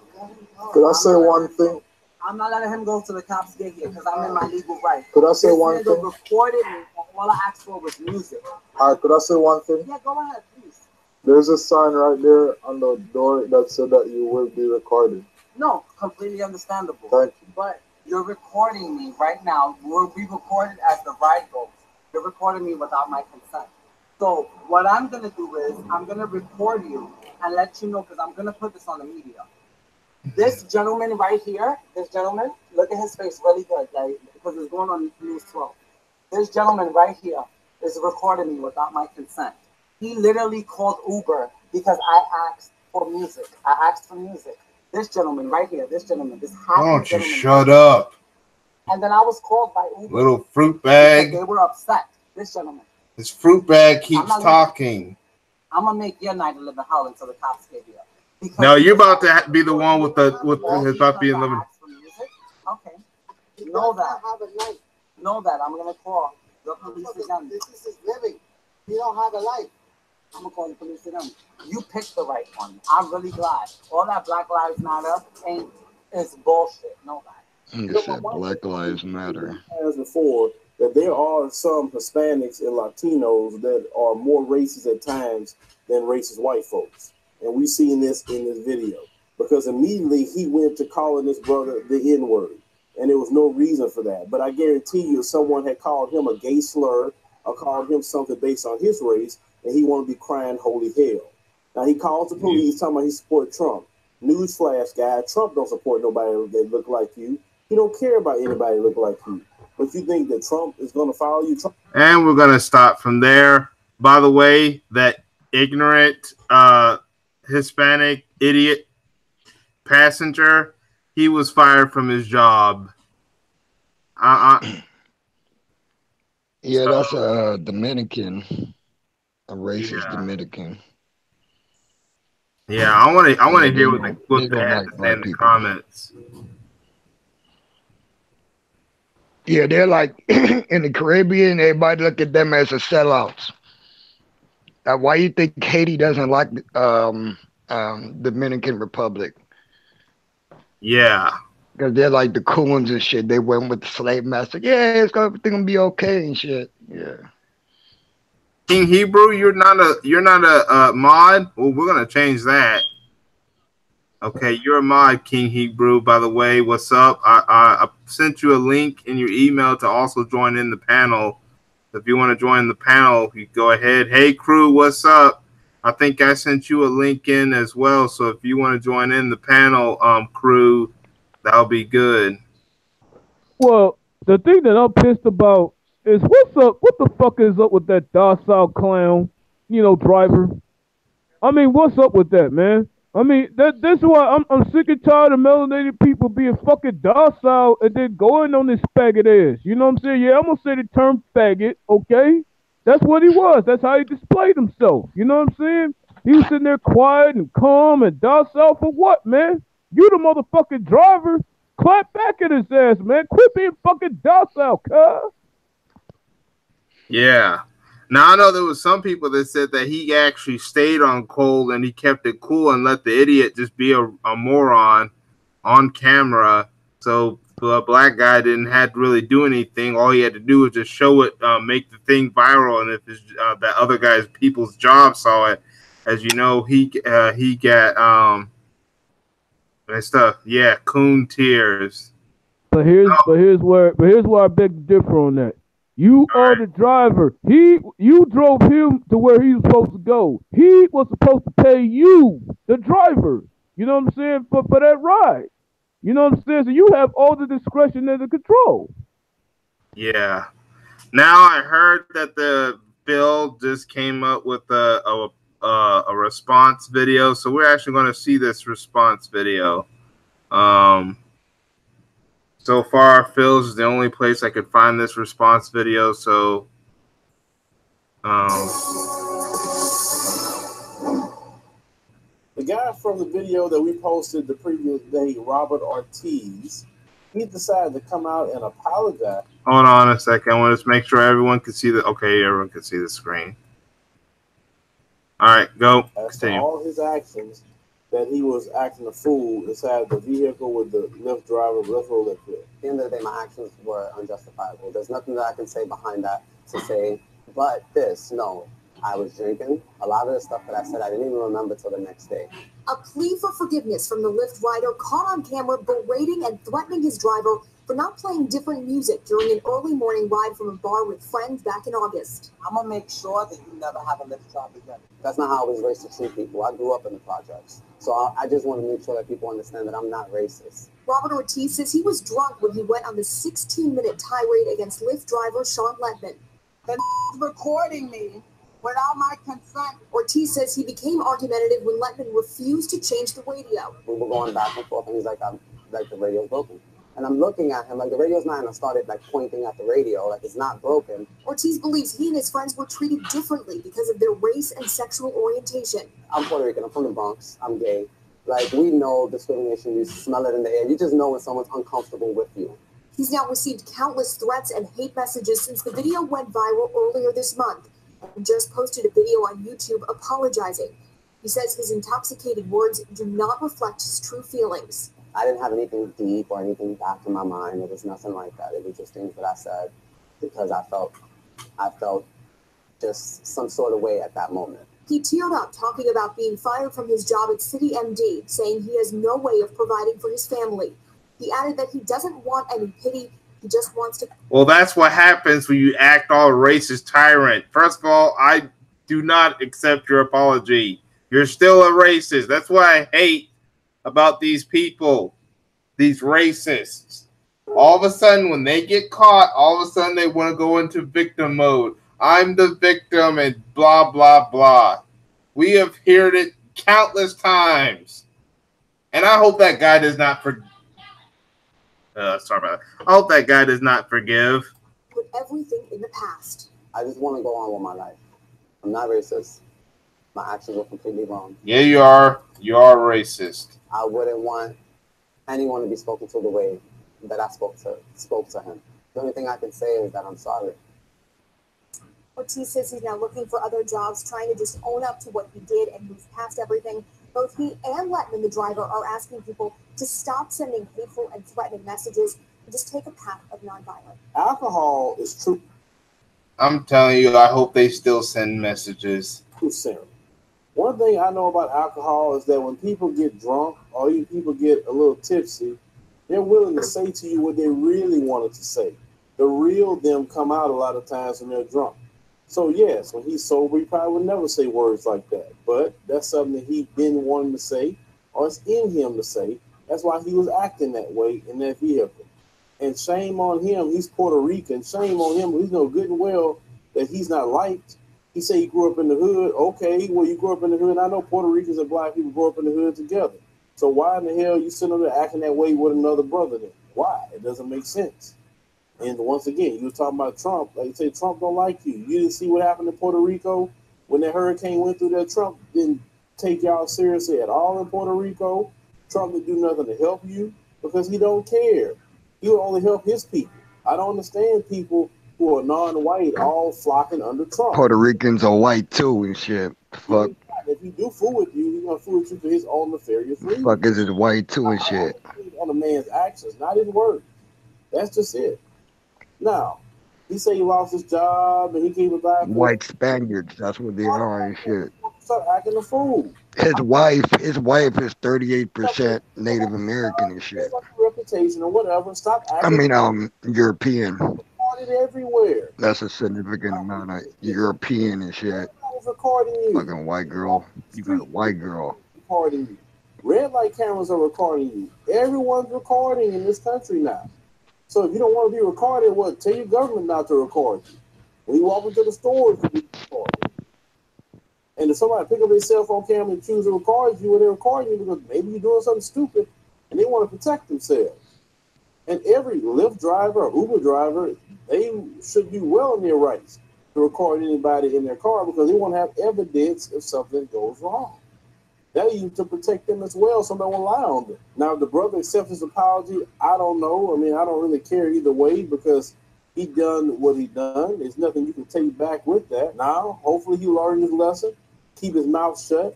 Could I say one thing? I'm not letting him go to the cops get here because I'm in my legal right. Could I say this one nigga thing? Recorded me, and all I asked for was music. All right, could I say one thing? Yeah, go ahead, please. There's a sign right there on the door that said that you will be recorded. No, completely understandable. Thank you. But you're recording me right now. We recorded as the ride goes. You're recording me without my consent. So what I'm gonna do is I'm gonna record you and let you know because I'm gonna put this on the media. This gentleman right here, this gentleman, look at his face really good, like, because it's going on News 12. This gentleman right here is recording me without my consent. He literally called Uber because I asked for music. I asked for music. This gentleman right here, this gentleman, this happy Don't you gentleman. shut up. And then I was called by Uber. Little fruit bag. They were upset. This gentleman. This fruit bag keeps talking. I'm gonna make your night a living hell until the cops get here. No, you're about to be the one with his about to be in living. Okay. Know that. Know that. I'm gonna call the police again. This is his living. You don't have a life. I'm gonna call the police again. You picked the right one. I'm really glad. All that Black Lives Matter ain't is bullshit. Know that. You said Black Lives Matter. As before, that there are some Hispanics and Latinos that are more racist at times than racist white folks. And we've seen this in this video because immediately he went to calling this brother the N-word, and there was no reason for that. But I guarantee you, if someone had called him a gay slur or called him something based on his race, and he want to be crying holy hell. Now he calls the police talking about he support Trump. Newsflash, guy, Trump don't support nobody that look like you. He don't care about anybody that look like you. But you think that Trump is going to follow you? And we're going to stop from there. By the way, that ignorant Hispanic idiot passenger, he was fired from his job. Yeah, that's a Dominican, a racist Dominican. Yeah, I want to hear what they have to say in the comments. Yeah, they're like in the Caribbean. Everybody look at them as a sellouts. Why you think Haiti doesn't like Dominican Republic? Yeah, because they're like the cool ones and shit. They went with the slave master. Yeah, everything gonna be okay and shit. Yeah. King Hebrew, you're not a mod. Well, we're gonna change that. Okay, you're a mod, King Hebrew. By the way, what's up? I sent you a link in your email to also join in the panel. If you want to join the panel, you go ahead. Hey, crew, what's up? I think I sent you a link in as well. So if you want to join in the panel, crew, that'll be good. Well, the thing that I'm pissed about is what's up? What the fuck is up with that docile clown, driver? I mean, what's up with that, man? I mean, that's why I'm sick and tired of melanated people being fucking docile and then going on this faggot ass. You know what I'm saying? Yeah, I'm gonna say the term faggot, okay? That's what he was. That's how he displayed himself. You know what I'm saying? He was sitting there quiet and calm and docile for what, man? You the motherfucking driver. Clap back at his ass, man. Quit being fucking docile, cuz. Yeah. Now, I know there was some people that said that he actually stayed on cold and he kept it cool and let the idiot just be a moron on camera. So the black guy didn't have to really do anything. All he had to do was just show it, make the thing viral. And if that other guy's people's job saw it, as you know, he got and stuff. Yeah, coon tears. But here's where I beg to differ on that. You are the driver. You drove him to where he was supposed to go. He was supposed to pay you, the driver. You know what I'm saying? For that ride. You know what I'm saying? So you have all the discretion and the control. Yeah. Now I heard that the bill just came up with a response video, so we're actually going to see this response video. So far, Phil's is the only place I could find this response video. So, the guy from the video that we posted the previous day, Robert Ortiz, he decided to come out and apologize. Hold on a second. I want to just make sure everyone can see the. Okay, everyone can see the screen. All right, go. As to all his actions that he was acting a fool inside the vehicle with the Lyft driver. Let's roll that clip. At the end of the day, my actions were unjustifiable. There's nothing that I can say behind that to say, but this, no. I was drinking. A lot of the stuff that I said, I didn't even remember till the next day. A plea for forgiveness from the Lyft rider caught on camera berating and threatening his driver for not playing different music during an early morning ride from a bar with friends back in August. I'm going to make sure that you never have a Lyft job again. That's not how I was raised to treat people. I grew up in the projects. So I just want to make sure that people understand that I'm not racist. Robert Ortiz says he was drunk when he went on the 16-minute tirade against Lyft driver Sean Letman. Then recording me without my consent. Ortiz says he became argumentative when Letman refused to change the radio. We were going back and forth, and he's like, the radio's broken. And I'm looking at him like the radio's not, and I started like pointing at the radio like it's not broken. Ortiz believes he and his friends were treated differently because of their race and sexual orientation. I'm Puerto Rican. I'm from the Bronx. I'm gay. Like, we know discrimination. You smell it in the air. You just know when someone's uncomfortable with you. He's now received countless threats and hate messages since the video went viral earlier this month and just posted a video on YouTube apologizing. He says his intoxicated words do not reflect his true feelings. I didn't have anything deep or anything back in my mind. It was nothing like that. It was just things that I said because I felt just some sort of way at that moment. He teared up talking about being fired from his job at City MD, saying he has no way of providing for his family. He added that he doesn't want any pity. He just wants to... Well, that's what happens when you act all racist tyrant. First of all, I do not accept your apology. You're still a racist. That's what I hate about these people, these racists. All of a sudden, when they get caught, all of a sudden they want to go into victim mode. I'm the victim and blah, blah, blah. We have heard it countless times. And I hope that guy does not forgive. Sorry about that. I hope that guy does not forgive. Put everything in the past. I just want to go on with my life. I'm not racist. My actions were completely wrong. Yeah, you are. You are racist. I wouldn't want anyone to be spoken to the way that I spoke to him. The only thing I can say is that I'm sorry. Ortiz says he's now looking for other jobs, trying to just own up to what he did and move past everything. Both he and Letman, the driver, are asking people to stop sending hateful and threatening messages and just take a path of nonviolence. Alcohol is true. I'm telling you, I hope they still send messages. True serum. One thing I know about alcohol is that when people get drunk or even people get a little tipsy, they're willing to say to you what they really wanted to say. The real them come out a lot of times when they're drunk. So yes, when he's sober, he probably would never say words like that. But that's something that he's been wanting to say, or it's in him to say. That's why he was acting that way in that vehicle. And shame on him. He's Puerto Rican. Shame on him. He's know good and well that he's not liked. He said he grew up in the hood. Okay, well, you grew up in the hood. I know Puerto Ricans and black people grew up in the hood together. So why in the hell you sitting there acting that way with another brother then? Why? It doesn't make sense. And once again, you were talking about Trump. Like you say, Trump don't like you. You didn't see what happened in Puerto Rico when that hurricane went through there. Trump didn't take y'all seriously at all in Puerto Rico. Trump didn't do nothing to help you because he don't care. He will only help his people. I don't understand people who are non-white all flocking under Trump. Puerto Ricans are white too and shit. Fuck. If he do fool with you, he's gonna fool with you for his own nefarious reasons. Fuck is it white too and shit. On a man's actions, not his words. That's just it. Now, he said he lost his job and he came back. White Spaniards, that's what they are and shit. Start acting a fool. His wife is 38% Native American and shit. Reputation or whatever. Stop acting. European. Recorded everywhere. That's a significant amount of European and shit. Recording you. Fucking white girl. You got a white girl. Recording you. Red light cameras are recording you. Everyone's recording in this country now. So if you don't want to be recorded, what? Tell your government not to record you. When you walk into the store, you be recorded. And if somebody pick up their cell phone camera and choose to record you, well, they're recording you because maybe you're doing something stupid and they want to protect themselves. And every Lyft driver or Uber driver, they should be well in their rights to record anybody in their car because they want to have evidence if something goes wrong. That even to protect them as well, so they won't lie on them. Now, if the brother accepts his apology, I don't know. I mean, I don't really care either way because he done what he done. There's nothing you can take back with that. Now, hopefully he learned his lesson, keep his mouth shut,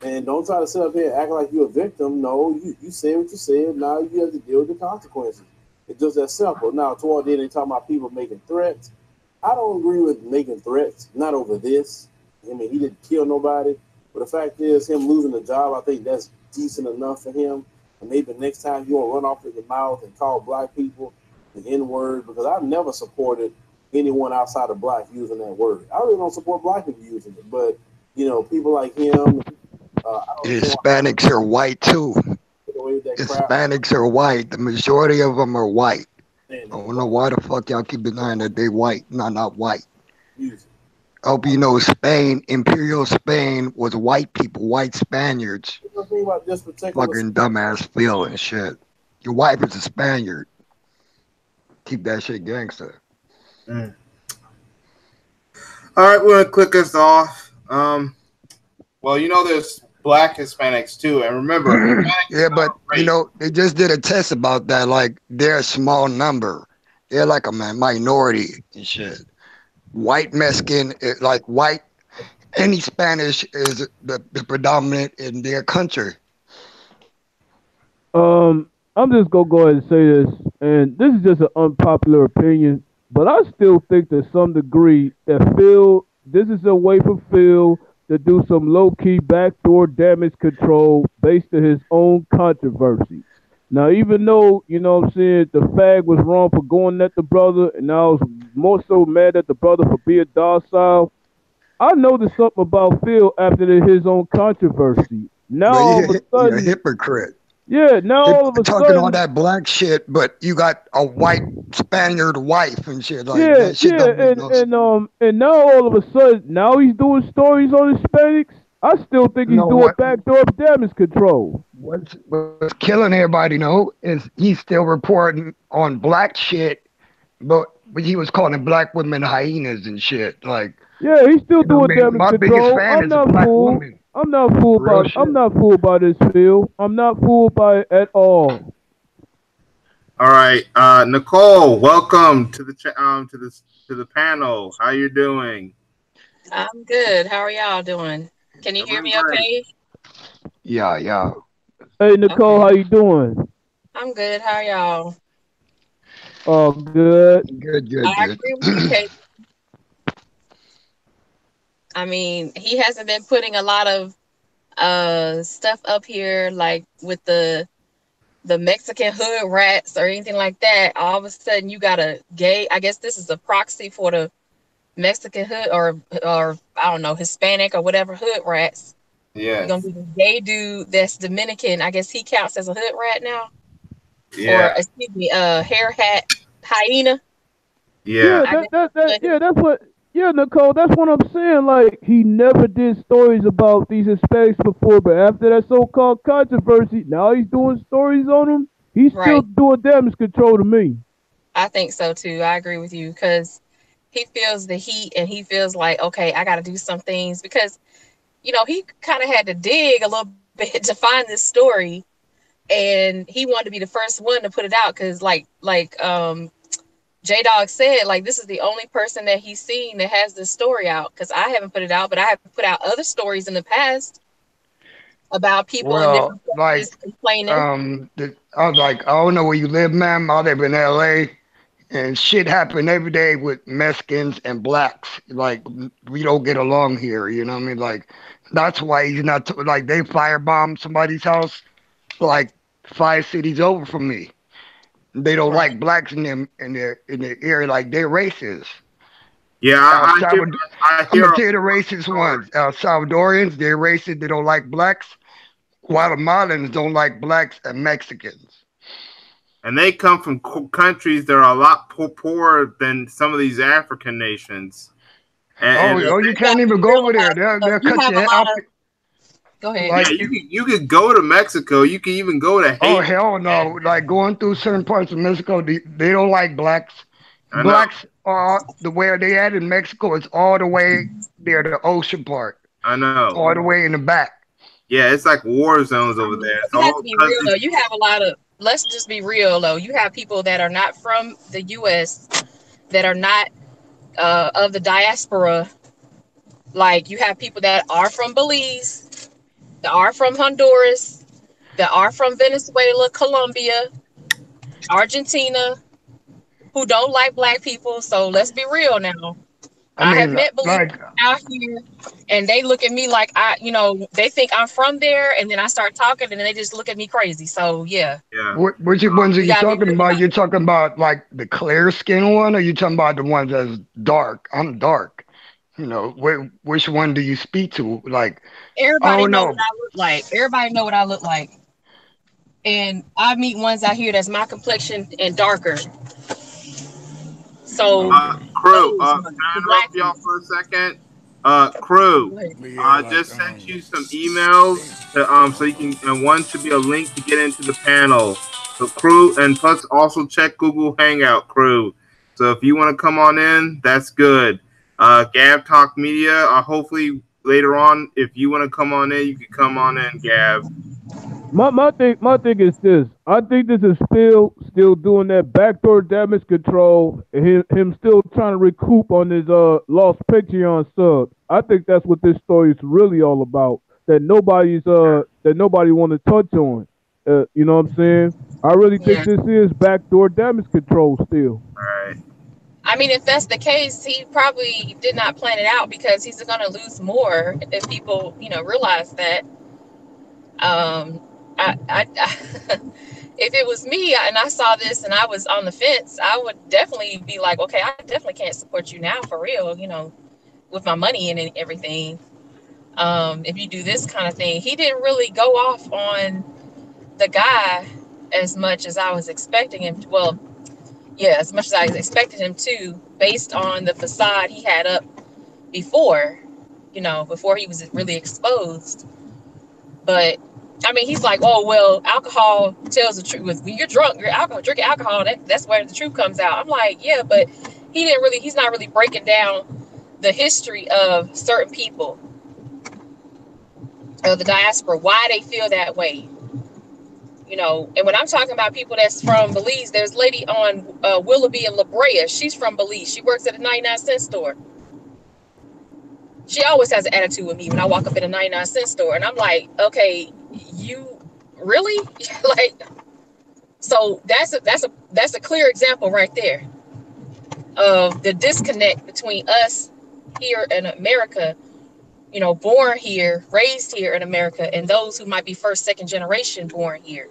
And don't try to sit up here and act like you're a victim. No, you said what you said. Now you have to deal with the consequences. It's just that simple. Now, toward the end, they talking about people making threats. I don't agree with making threats, not over this. I mean, he didn't kill nobody. But the fact is, him losing the job, I think that's decent enough for him. And maybe next time you won't run off with your mouth and call black people the N-word, because I've never supported anyone outside of black using that word. I really don't support black people using it. But, you know, people like him, I don't Hispanics are white too. Hispanics are white. The majority of them are white. I don't know why the fuck y'all keep denying that they white. No, not white. I hope you know Spain, Imperial Spain was white people, white Spaniards. Fucking dumbass Phil and shit. Your wife is a Spaniard. Keep that shit gangster. Mm. All right, we're gonna click us off. Well, you know, there's black Hispanics too, and remember, yeah, but you know, they just did a test about that. Like, they're a small number. They're like a minority and shit. White Mexican, like white, any Spanish is the predominant in their country. I'm just gonna go ahead and say this, and this is just an unpopular opinion, but I still think to some degree that this is a way for Phil to do some low-key backdoor damage control based on his own controversy. Now, even though, you know what I'm saying, the fag was wrong for going at the brother, and I was more so mad at the brother for being docile, I noticed something about Phil after his own controversy. Now, all of a sudden... You're a hypocrite. Yeah, now all of a talking sudden... all that black shit, but you got a white Spaniard wife and shit. Like, yeah, that shit don't make no sense. And now all of a sudden, now he's doing stories on Hispanics. I still think he's doing backdoor damage control. What's killing everybody, though, is he's still reporting on black shit, but he was calling black women hyenas and shit. Like, yeah, he's still doing damage my control. biggest fan is a black woman. I'm not fooled by. I'm not fooled by this, Phil. I'm not fooled by it at all. All right, Nicole, welcome to the panel. How you doing? I'm good. How are y'all doing? Can you hear me okay? Yeah. Hey, Nicole, how you doing? I'm good. How are y'all? Oh, good. Good. I agree with you, Kate. I mean, he hasn't been putting a lot of stuff up here, like with the Mexican hood rats or anything like that. All of a sudden, you got a gay. I guess this is a proxy for the Mexican hood or I don't know, Hispanic or whatever hood rats. Yeah. You're gonna be the gay dude that's Dominican. I guess he counts as a hood rat now. Yeah. Or excuse me, hair hat hyena. Yeah. That's what. Yeah, Nicole, that's what I'm saying. Like, he never did stories about these Hispanics before, but after that so-called controversy, now he's doing stories on them. He's still doing damage control to me. I think so too. I agree with you because he feels the heat and he feels like, okay, I got to do some things because, you know, he kind of had to dig a little bit to find this story, and he wanted to be the first one to put it out because, like J-Dog said, like, this is the only person that he's seen that has this story out, because I haven't put it out, but I have put out other stories in the past about people in different places complaining. I was like, I don't know where you live, ma'am. I live in LA, and shit happen every day with Mexicans and blacks. Like, we don't get along here, you know what I mean? Like, that's why he's not, like, they firebombed somebody's house, like, 5 cities over from me. They don't like blacks in their area, like they're racist. Yeah, I'm gonna tell you the racist ones. Salvadorians, they're racist. They don't like blacks. Guatemalans don't like blacks and Mexicans. And they come from countries that are a lot poorer than some of these African nations. And you can't even go over there. They'll cut your head off. Go ahead. Like, you could go to Mexico. You can even go to Haiti. Oh, hell no. Like, going through certain parts of Mexico, they don't like blacks. Blacks are the way they at in Mexico is all the way there, the ocean part. I know. All the way in the back. Yeah, it's like war zones over there. You have to be real, though. You have a lot of, let's just be real, though. You have people that are not from the U.S., that are not of the diaspora. Like, you have people that are from Belize, that are from Honduras, that are from Venezuela, Colombia, Argentina, who don't like black people. So let's be real now. I I have mean, met believers like, out here, and they look at me like they think I'm from there, and then I start talking, and then they just look at me crazy. So yeah, Yeah. which ones are you you gotta be talking really about? nice. You talking about like the clear skin one, or you talking about the ones that's dark? I'm dark. You know, which one do you speak to? Like, Everybody oh know what no, I look like. Everybody know what I look like, and I meet ones out here that's my complexion and darker. So okay. Crew, those can ones, I the black interrupt y'all ones. for a second? Crew, Go ahead. But yeah, I like just sent you some emails so you can, and one should be a link to get into the panel. So crew, and plus also check Google Hangout, crew. So if you want to come on in, that's good. Gab Talk Media, hopefully later on, if you want to come on in, you can come on in, Gab. My thing is this. I think this is still doing that backdoor damage control, and him still trying to recoup on his lost Patreon subs. I think that's what this story is really all about. That nobody want to touch on. You know what I'm saying? I really think Yeah. this is backdoor damage control still. All right. I mean, if that's the case, he probably did not plan it out because he's going to lose more if people, realize that. Um, if it was me and I saw this and I was on the fence, I would definitely be like, okay, I definitely can't support you now for real, with my money and everything. If you do this kind of thing, he didn't really go off on the guy as much as I was expecting him to. Well, yeah, as much as I expected him to, based on the facade he had up before, before he was really exposed. But I mean, he's like, oh well, alcohol tells the truth. When you're drunk, drinking alcohol. That's where the truth comes out. I'm like, yeah, but he's not really breaking down the history of certain people of the diaspora, why they feel that way. And when I'm talking about people that's from Belize, there's a lady on Willoughby and La Brea. She's from Belize. She works at a 99-cent store. She always has an attitude with me when I walk up in a 99-cent store, and I'm like, okay, you really like. So that's a clear example right there of the disconnect between us here in America, born here, raised here in America, and those who might be first, second generation born here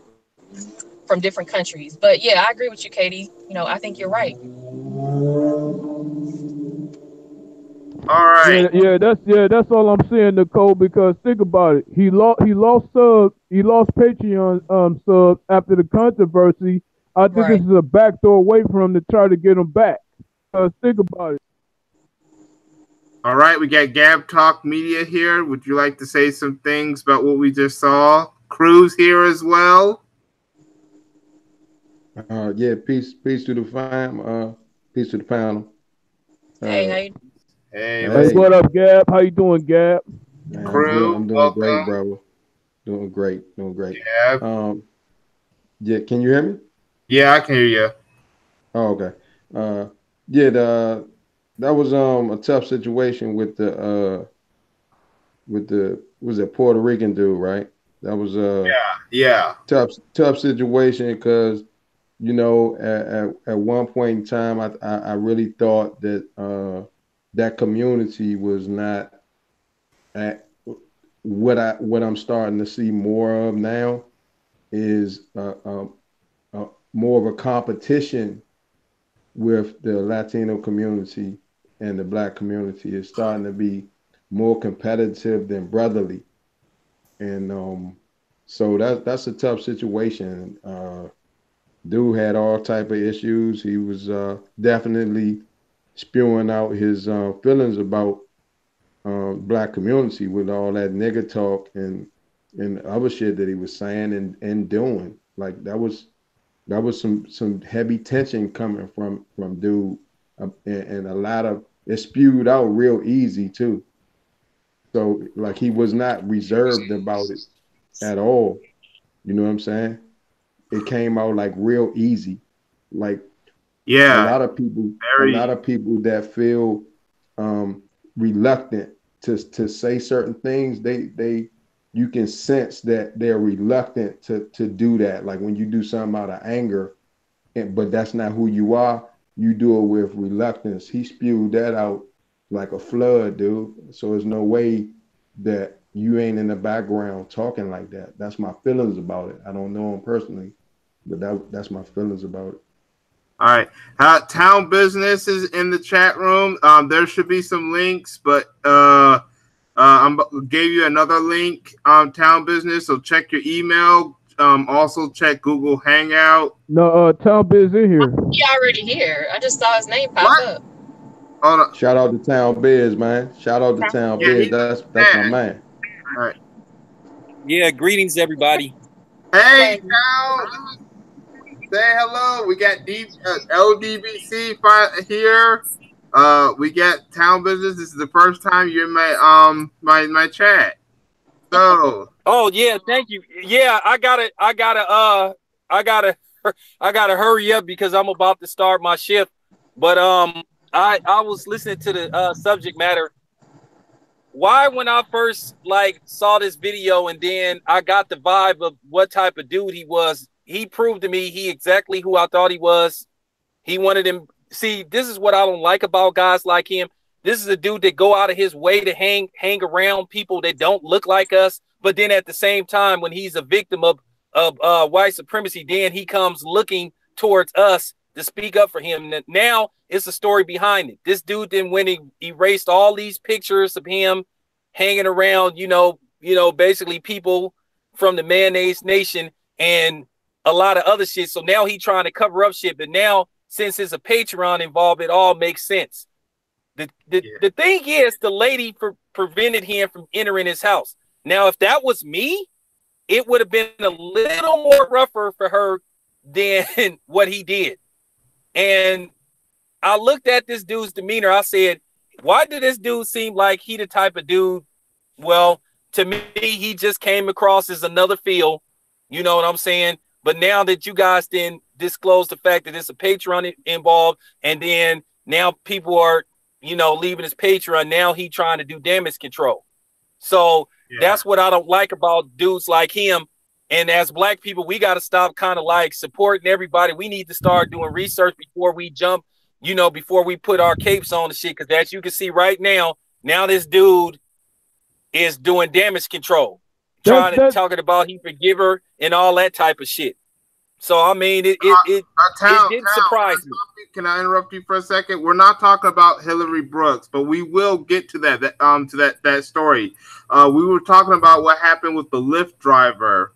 from different countries. But yeah, I agree with you, Katie. I think you're right. All right. That's all I'm saying, Nicole. Because think about it, he lost Patreon subs after the controversy. I think this Right. is a backdoor way for him to try to get him back. Think about it. All right, we got Gab Talk Media here. Would you like to say some things about what we just saw? Crew's here as well. Yeah, peace to the fam. Peace to the panel. Hey, Uh, how you? Hey, Hey, hey, what up, Gab? How you doing, Gab? man, Crew, I'm doing great, welcome. bro. Doing great. Gab. Yeah, can you hear me? Yeah, I can hear you. Oh, okay. Uh, yeah, that was a tough situation with the was it Puerto Rican dude, right? That was Yeah. tough situation because at one point in time I really thought that that community was not at what I'm starting to see more of now is more of a competition with the Latino community and the Black community. Is starting to be more competitive than brotherly, and so that's a tough situation. Dude had all type of issues. He was definitely spewing out his feelings about Black community with all that nigga talk and other shit that he was saying and doing. Like that was some heavy tension coming from dude, and a lot of it spewed out real easy too. So like he was not reserved about it at all. You know what I'm saying? It came out like real easy. Like a Yeah. lot of people, a lot Very. of people that feel reluctant to say certain things, you can sense that they're reluctant to do that. Like when you do something out of anger, but that's not who you are, you do it with reluctance. He spewed that out like a flood, dude. So there's no way that you ain't in the background talking like that. That's my feelings about it. I don't know him personally, but that's my feelings about it. All right. Town Business is in the chat room. There should be some links, but I gave you another link. Town Business. So check your email. Also check Google Hangout. No, Town Biz in here. He already here. I just saw his name pop up. Hold on. Shout out to Town Biz, man. Shout out to Town Biz. That's my man. All right. Yeah, greetings, everybody. Hey, Town. Say hello. We got LDBC here. We got Town Business. This is the first time you're in my chat. So. Oh yeah, thank you. Yeah, I gotta hurry up because I'm about to start my shift. But I was listening to the subject matter. Why, when I first saw this video and then I got the vibe of what type of dude he was, he proved to me he exactly who I thought he was. He wanted him. See, this is what I don't like about guys like him. This is a dude that go out of his way to hang around people that don't look like us. But then at the same time, when he's a victim of white supremacy, then he comes looking towards us to speak up for him. Now it's a story behind it. This dude then when he erased all these pictures of him hanging around, basically people from the Mayonnaise Nation and a lot of other shit. So now he trying to cover up shit. But now, since there's a Patreon involved, it all makes sense. The thing is, the lady prevented him from entering his house. Now, if that was me, it would have been a little more rougher for her than what he did. And I looked at this dude's demeanor. I said, why did this dude seem like he the type of dude? Well, to me, he just came across as another Phil. You know what I'm saying? But now that you guys then disclose the fact that it's a Patreon involved, and then now people are, leaving his Patreon, now he trying to do damage control. So that's what I don't like about dudes like him. And as black people, we got to stop kind of supporting everybody. We need to start doing research before we jump, before we put our capes on the shit. Because as you can see right now this dude is doing damage control. Talking about he forgive her and all that type of shit. So I mean, it didn't surprise me. Can I interrupt you for a second? We're not talking about Hilary Brooks, but we will get to that story. We were talking about what happened with the Lyft driver.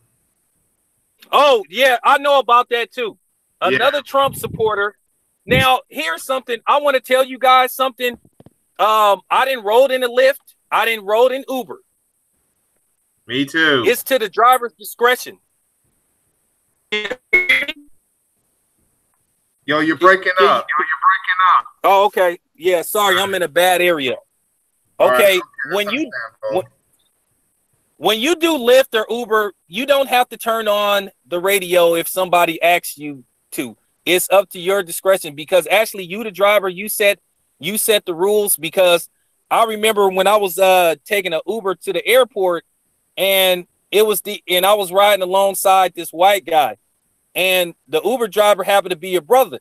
Oh yeah, I know about that too. Another Trump supporter. Now here's something I want to tell you guys something. I didn't rode in a Lyft. I didn't rode in Uber. Me too. It's to the driver's discretion. Yo, you're breaking up. Oh, okay. Yeah, sorry, I'm in a bad area. Okay, when you do Lyft or Uber, you don't have to turn on the radio if somebody asks you to. It's up to your discretion because actually you the driver, you set the rules. Because I remember when I was taking an Uber to the airport and I was riding alongside this white guy. And the Uber driver happened to be a brother.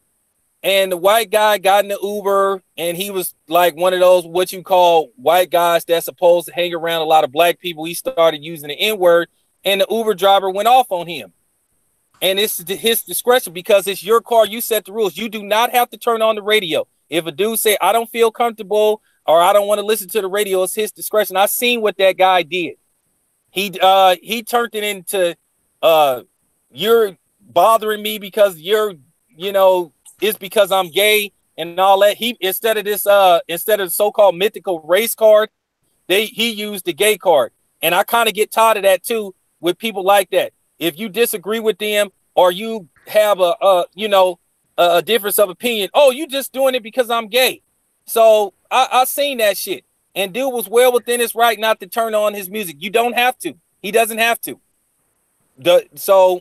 And the white guy got in the Uber and he was like one of those, what you call white guys that's supposed to hang around a lot of black people. He started using the N-word and the Uber driver went off on him. And it's his discretion because it's your car. You set the rules. You do not have to turn on the radio. If a dude say, I don't feel comfortable or I don't want to listen to the radio, it's his discretion. I seen what that guy did. He turned it into you're bothering me because it's because I'm gay and all that. Instead of the so-called mythical race card, he used the gay card. And I kind of get tired of that too with people like that. If you disagree with them or you have a difference of opinion, oh, you just doing it because I'm gay. So I seen that shit. And dude was well within his right not to turn on his music. You don't have to. He doesn't have to. So,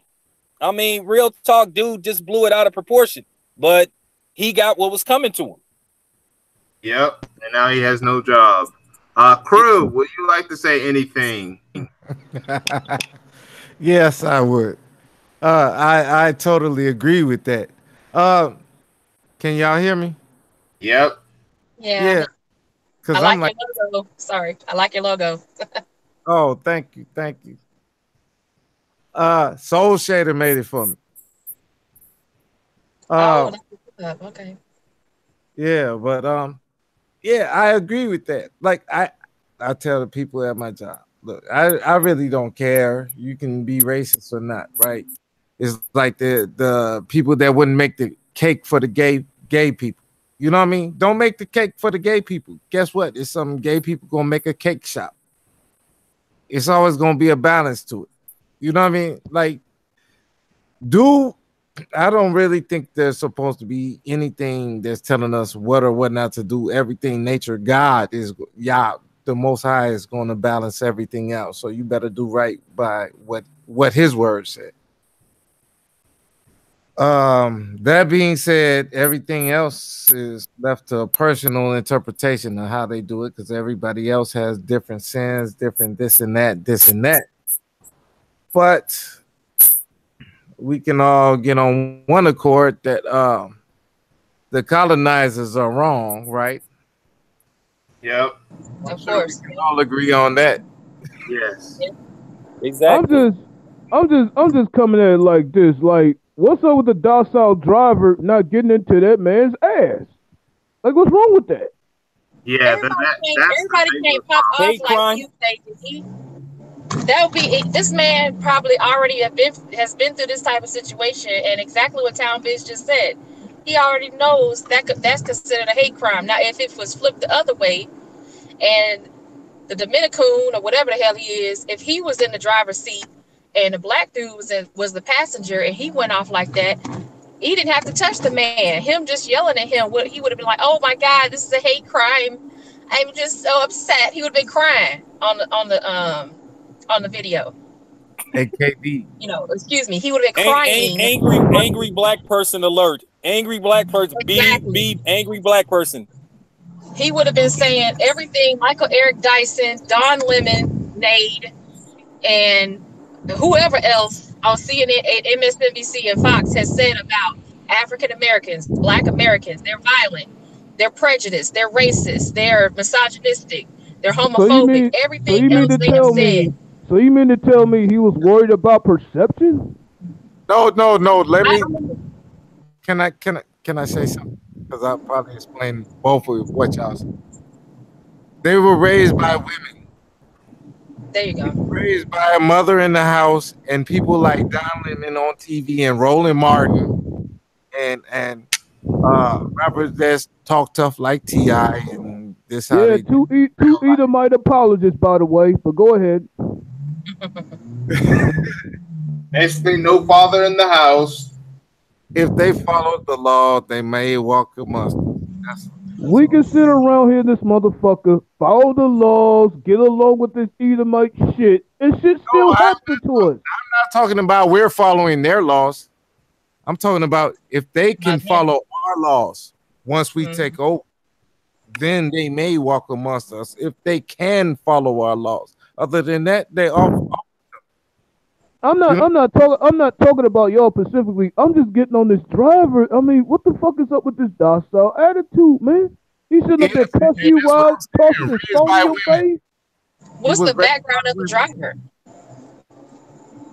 I mean, real talk, dude just blew it out of proportion. But he got what was coming to him. Yep. And now he has no job. Crew, would you like to say anything? Yes, I would. I totally agree with that. Uh, can y'all hear me? Yep. Yeah, Yeah, I because I'm like your like, logo. Sorry, I like your logo. oh, thank you, thank you. Soul Shader made it for me. Oh, Uh, that's what's up. Okay. yeah, but yeah, I agree with that. Like I tell the people at my job, look, I really don't care. You can be racist or not, right? It's like the people that wouldn't make the cake for the gay people. You know what I mean? Don't make the cake for the gay people. Guess what? It's some gay people gonna make a cake shop. It's always gonna be a balance to it. You know what I mean? Like, do I don't really think there's supposed to be anything that's telling us what or what not to do. Everything nature, God is Yah, the Most High is going to balance everything out. So you better do right by what His word said. That being said, everything else is left to a personal interpretation of how they do it because everybody else has different sins, different this and that, this and that. But we can all get on one accord that the colonizers are wrong, right? Yep. I'm Of sure we course. can all agree on that. Yes. I'm Exactly. just, I'm just coming at it like this. Like, what's up with the docile driver not getting into that man's ass? Like, what's wrong with that? Yeah, that's the Everybody major can't pop off Hate like crime. you say. That would be this man probably already has been through this type of situation, and exactly what Town Biz just said. He already knows that's considered a hate crime. Now, if it was flipped the other way, and the Dominican or whatever the hell he is, if he was in the driver's seat and the black dude was the passenger, and he went off like that, he didn't have to touch the man. Him just yelling at him, he would have been like, "Oh my God, this is a hate crime. I'm just so upset." He would have been crying on the video. AKD. Excuse me. He would have been crying. Angry black person alert. Angry black person. Beep Exactly. beep. Angry black person. He would have been saying everything Michael Eric Dyson, Don Lemon, Nade, and whoever else on CNN, MSNBC, and Fox has said about African Americans, Black Americans. They're violent, they're prejudiced, they're racist, they're misogynistic, they're So you homophobic. mean, so Everything you mean else to they have tell said. me, so you mean to tell me he was worried about perception? No, no, no. Let I me. don't. Can I say something? Because I'll probably explain both of what y'all said. They were raised by women, There you go. raised by a mother in the house, and people like Don Lemon on TV and Roland Martin and rappers that talk tough like Ti, and this how Yeah, they do two real Edomite apologists, by the way. But go ahead. life. Basically, no father in the house. If they followed the law, they may walk amongst us. That's We all. can sit around here, this motherfucker, follow the laws, get along with this Edomite shit, and shit No, still happen to us. I'm not talking about we're following their laws. I'm talking about if they can Not him. follow our laws once we Mhm. take over, then they may walk amongst us if they can follow our laws. Other than that, they off. I'm You not know, I'm not talking about y'all specifically. I'm just getting on this driver. I mean, what the fuck is up with this docile attitude, man? He sitting up there innocent, cussing and you that's what out, I'm tossing saying. his Raised phone in by your women. face. He What's was the raised by background of the women. driver?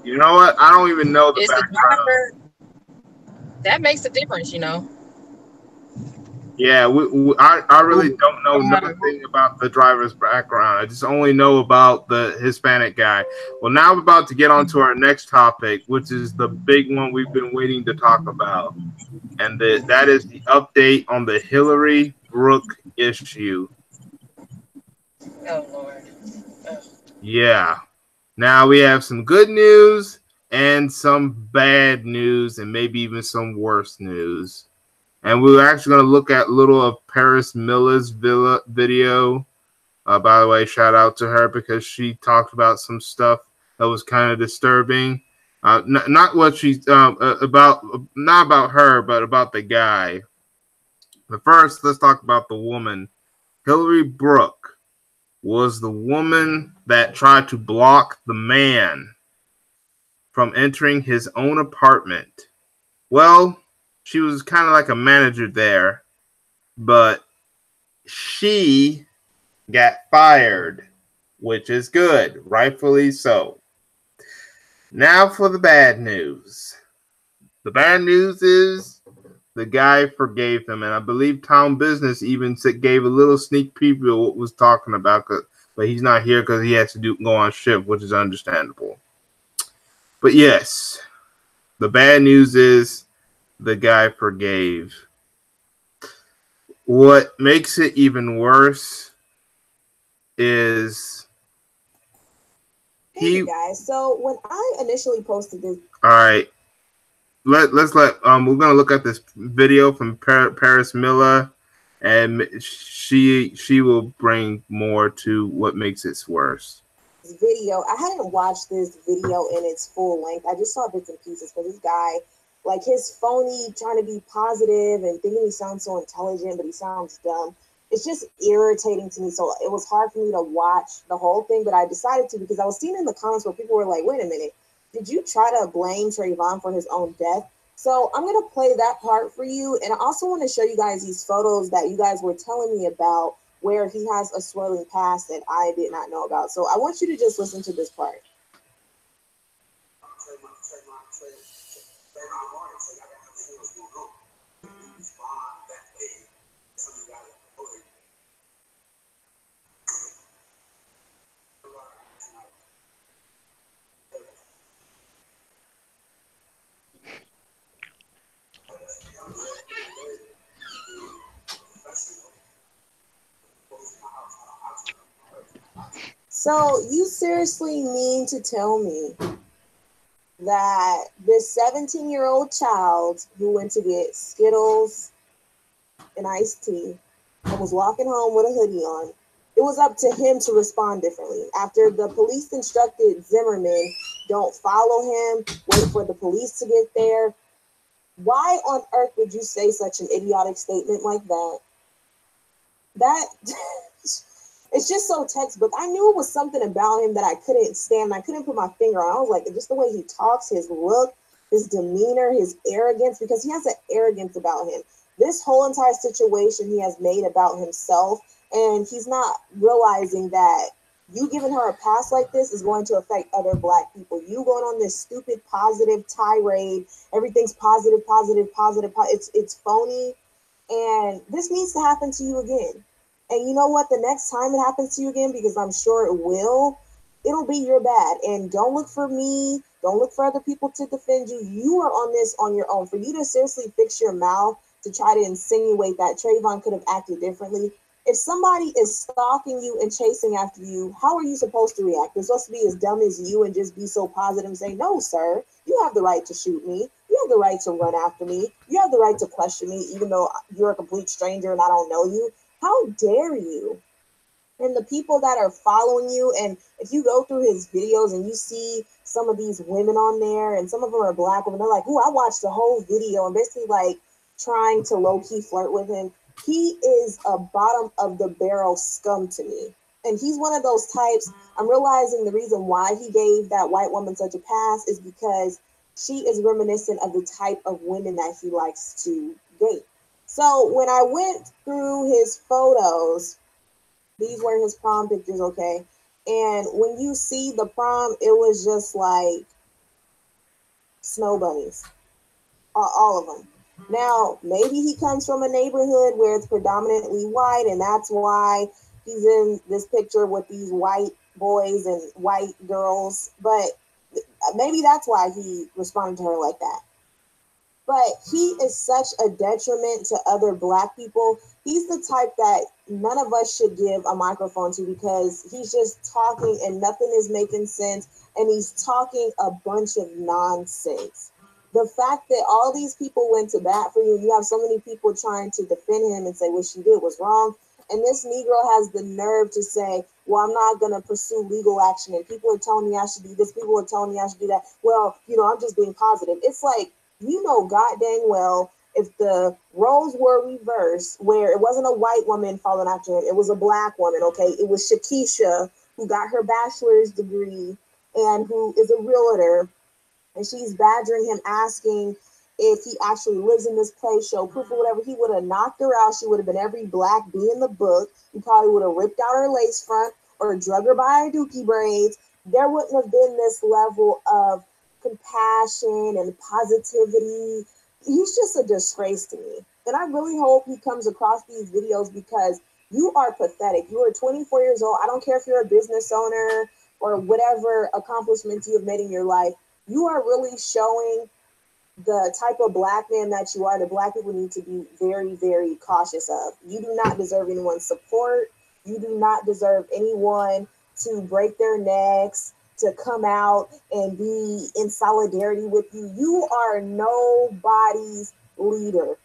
You know what? I don't even know the Is the background. driver that makes a difference? Yeah, I really Who- don't know No matter who. nothing about the driver's background. I just only know about the Hispanic guy. Well, now we're about to get on to our next topic, which is the big one we've been waiting to talk about. And that is the update on the Hilary Brook issue. Oh Lord. Ugh. Yeah. Now we have some good news and some bad news and maybe even some worse news. And we're actually going to look at a little of Paris Miller's video. By the way, shout out to her because she talked about some stuff that was kind of disturbing. Not what she's about, not about her, but about the guy. But first, let's talk about the woman, Hilary Brook. was the woman that tried to block the man from entering his own apartment. Well, she was kind of like a manager there, but she got fired, which is good, rightfully so. Now for the bad news. The bad news is the guy forgave him, and I believe Town Business even gave a little sneak preview of what was talking about, but he's not here because he has to go on shift, which is understandable. But yes, the bad news is the guy forgave. What makes it even worse is Hey, you guys. So when I initially posted this, all right. Let's let we're gonna look at this video from Paris Miller, and she will bring more to what makes it worse. Video, I hadn't watched this video in its full length. I just saw bits and pieces because this guy, like his phony trying to be positive and thinking he sounds so intelligent, but he sounds dumb. It's just irritating to me. So it was hard for me to watch the whole thing, but I decided to because I was seeing in the comments where people were like, wait a minute, did you try to blame Trayvon for his own death? So I'm going to play that part for you. And I also want to show you guys these photos that you guys were telling me about where he has a swirling past that I did not know about. So I want you to just listen to this part. So you seriously mean to tell me that this 17-year-old child who went to get Skittles and iced tea and was walking home with a hoodie on, it was up to him to respond differently? After the police instructed Zimmerman, don't follow him, wait for the police to get there. Why on earth would you say such an idiotic statement like that? That it's just so textbook. I knew it was something about him that I couldn't stand. I couldn't put my finger on. I was like, just the way he talks, his look, his demeanor, his arrogance, because he has an arrogance about him. This whole entire situation he has made about himself, and he's not realizing that you giving her a pass like this is going to affect other Black people. You going on this stupid positive tirade, everything's positive, positive, positive. It's phony, and this needs to happen to you again. And you know what? The next time it happens to you again, because I'm sure it will, it'll be your bad. And don't look for me. Don't look for other people to defend you. You are on this on your own. For you to seriously fix your mouth to try to insinuate that Trayvon could have acted differently. If somebody is stalking you and chasing after you, how are you supposed to react? They're supposed to be as dumb as you and just be so positive and say, no, sir, you have the right to shoot me. You have the right to run after me. You have the right to question me, even though you're a complete stranger and I don't know you. How dare you? And the people that are following you, and if you go through his videos and you see some of these women on there, and some of them are Black women, they're like, oh, I watched the whole video, and basically like trying to low-key flirt with him. He is a bottom of the barrel scum to me. And he's one of those types. I'm realizing the reason why he gave that white woman such a pass is because she is reminiscent of the type of women that he likes to date. So when I went through his photos, these were his prom pictures, okay? And when you see the prom, it was just like snow bunnies, all of them. Now, maybe he comes from a neighborhood where it's predominantly white, and that's why he's in this picture with these white boys and white girls. But maybe that's why he responded to her like that. But he is such a detriment to other Black people. He's the type that none of us should give a microphone to because he's just talking and nothing is making sense. And he's talking a bunch of nonsense. The fact that all these people went to bat for you, and you have so many people trying to defend him and say what she did was wrong. And this Negro has the nerve to say, well, I'm not going to pursue legal action. And people are telling me I should do this. People are telling me I should do that. Well, I'm just being positive. It's like, you know, god dang well, if the roles were reversed, where it wasn't a white woman following after him, it was a black woman, okay? It was Shakisha, who got her bachelor's degree and who is a realtor, and she's badgering him, asking if he actually lives in this place, show proof or whatever. He would have knocked her out. She would have been every black bee in the book. He probably would have ripped out her lace front or drug her by her dookie braids. There wouldn't have been this level of compassion and positivity. He's just a disgrace to me. And I really hope he comes across these videos, because you are pathetic. You are 24 years old. I don't care if you're a business owner or whatever accomplishments you have made in your life. You are really showing the type of black man that you are, that black people need to be very, very cautious of. You do not deserve anyone's support. You do not deserve anyone to break their necks, to come out and be in solidarity with you. You are nobody's leader.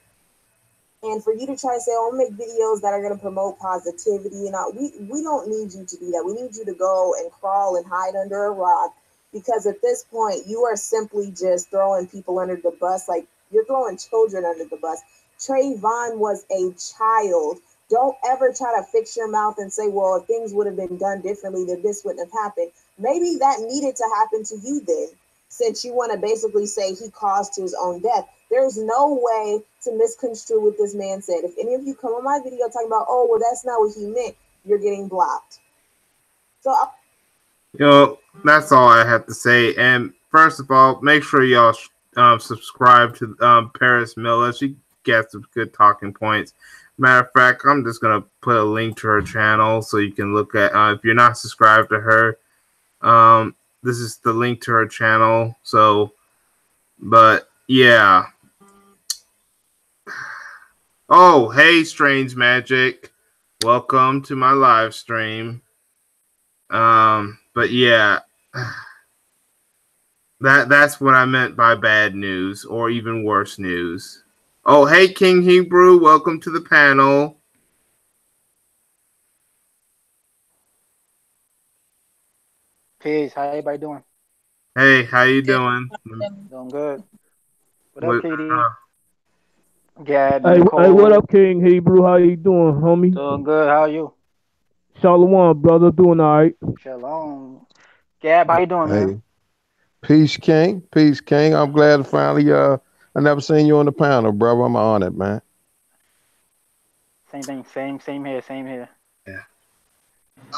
And for you to try to say, oh, I'll make videos that are going to promote positivity and all, we don't need you to do that. We need you to go and crawl and hide under a rock, because at this point, you are simply just throwing people under the bus. Like, you're throwing children under the bus. Trayvon was a child. Don't ever try to fix your mouth and say, well, if things would have been done differently, then this wouldn't have happened. Maybe that needed to happen to you then, since you want to basically say he caused his own death. There's no way to misconstrue what this man said. If any of you come on my video talking about, oh, well, that's not what he meant, you're getting blocked. So that's all I have to say. And first of all, make sure y'all subscribe to Paris Miller. She gets some good talking points. Matter of fact, I'm just gonna put a link to her channel so you can look at. If you're not subscribed to her, this is the link to her channel. So, but yeah. Oh, hey, Strange Magic. Welcome to my live stream. But yeah, that's what I meant by bad news, or even worse news. Oh, hey, King Hebrew. Welcome to the panel. Peace. How everybody doing? Hey, how you doing? Doing good. What up, KD? Gab, Hey, Nicole. what up, King Hebrew? How you doing, homie? Doing good. How are you? Shalom, brother. Doing all right. Shalom. Gab, how you doing, man? Hey, peace, King. Peace, King. I'm glad to finally. I never seen you on the panel, brother. I'm honored, man. Same thing. Same here. Same here. Yeah.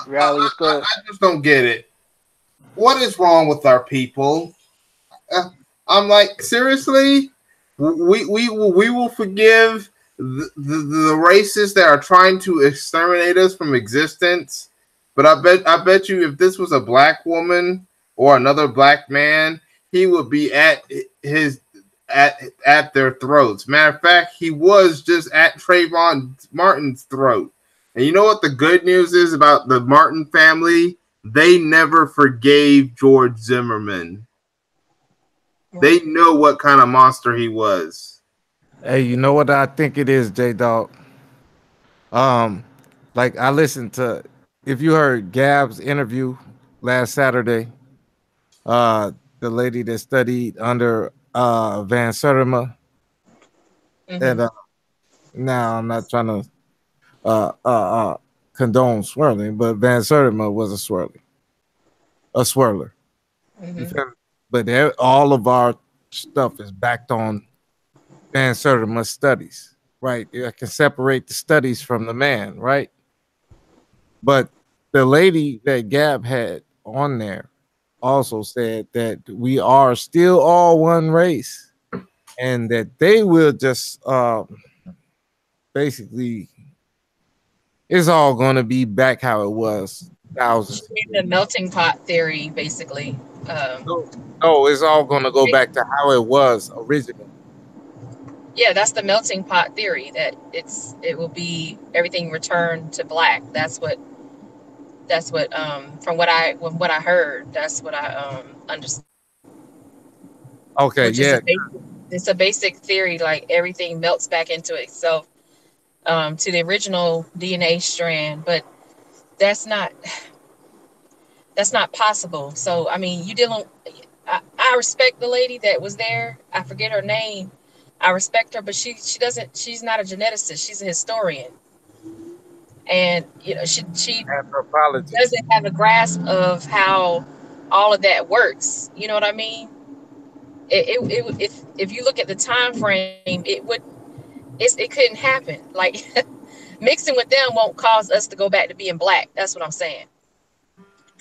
Rally was good. I just don't get it. What is wrong with our people? I'm like, seriously? We will forgive the racists that are trying to exterminate us from existence, but I bet you if this was a black woman or another black man, he would be at their throats. Matter of fact, he was just at Trayvon Martin's throat. And you know what the good news is about the Martin family? They never forgave George Zimmerman. They know what kind of monster he was. Hey, you know what I think it is, J-Dog? Like I listened to, if you heard Gab's interview last Saturday, the lady that studied under Van Sertima, and now I'm not trying to condone swirling, but Van Sertima was a swirler. But all of our stuff is backed on Van Sertima studies, right? I can separate the studies from the man, right? But the lady that Gab had on there also said that we are still all one race, and that they will just basically, it's all going to be back how it was thousands. The melting pot theory, basically. No, it's all going to go back to how it was originally. Yeah, that's the melting pot theory, that it will be everything returned to black. That's what from what I heard, that's what I understand. Okay, yeah. It's a basic theory, like everything melts back into itself, to the original DNA strand, but that's not possible. So I mean, I respect the lady that was there. I forget her name, I respect her, but she doesn't. She's not a geneticist. She's a historian, and she Anthropologist. doesn't have a grasp of how all of that works. You know what I mean? If you look at the time frame, it couldn't happen. Like mixing with them won't cause us to go back to being black. That's what I'm saying.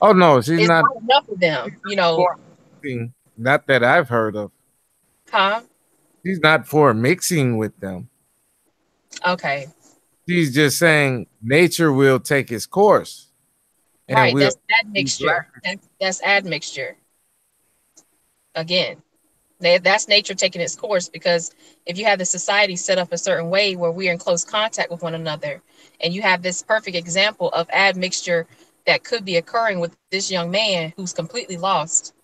Oh no, she's It's not not enough of them. You know, for mixing. Not that I've heard of. huh? She's not for mixing with them. Okay, She's just saying nature will take its course, and right. we'll That's be black. admixture. That's admixture. Again, that's nature taking its course, because if you have the society set up a certain way where we're in close contact with one another, and you have this perfect example of admixture that could be occurring with this young man who's completely lost,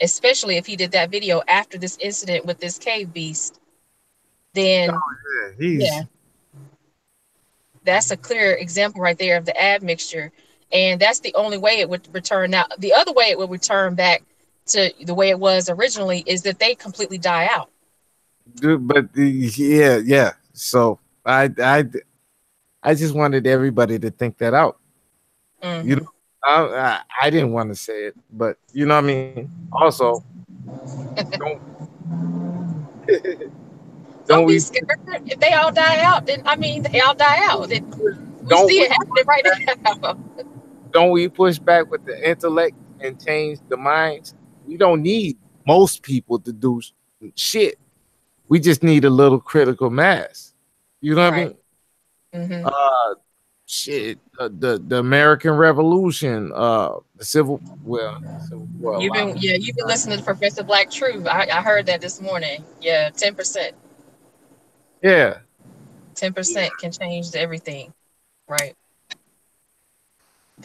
especially if he did that video after this incident with this cave beast, then Yeah, yeah, he's that's a clear example right there of the admixture. And that's the only way it would return. Now, the other way it would return back to the way it was originally is that they completely die out. but yeah. So I just wanted everybody to think that out. You Hmm. know, I didn't want to say it, but you know what I mean. Also, don't Don't don't be we scared. If they all die out, then I mean they all die out. We don't see we it happening right now. don't we push back with the intellect and change the minds? We don't need most people to do shit. We just need a little critical mass. You know what I Right. mean? Hmm. Shit. The American Revolution, the Civil War. A lot. You've been listening to Professor Black Truth. I heard that this morning. Yeah, 10%. Yeah. 10% can change everything. Right.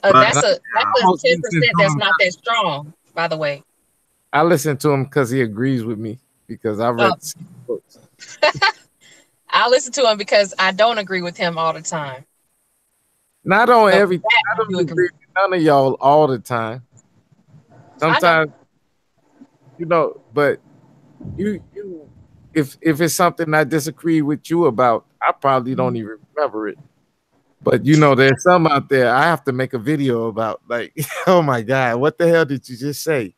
But That's a I almost ten listened percent to that's him. not that strong, by the way. I listen to him because he agrees with me because I Uh, read some books. I listen to him because I don't agree with him all the time. Not on So everything. that I I don't do agree agree. with none of y'all all the time. I know. Sometimes, but you if it's something I disagree with you about, I probably don't even remember it. But there's some out there I have to make a video about. Like, oh my god, what the hell did you just say?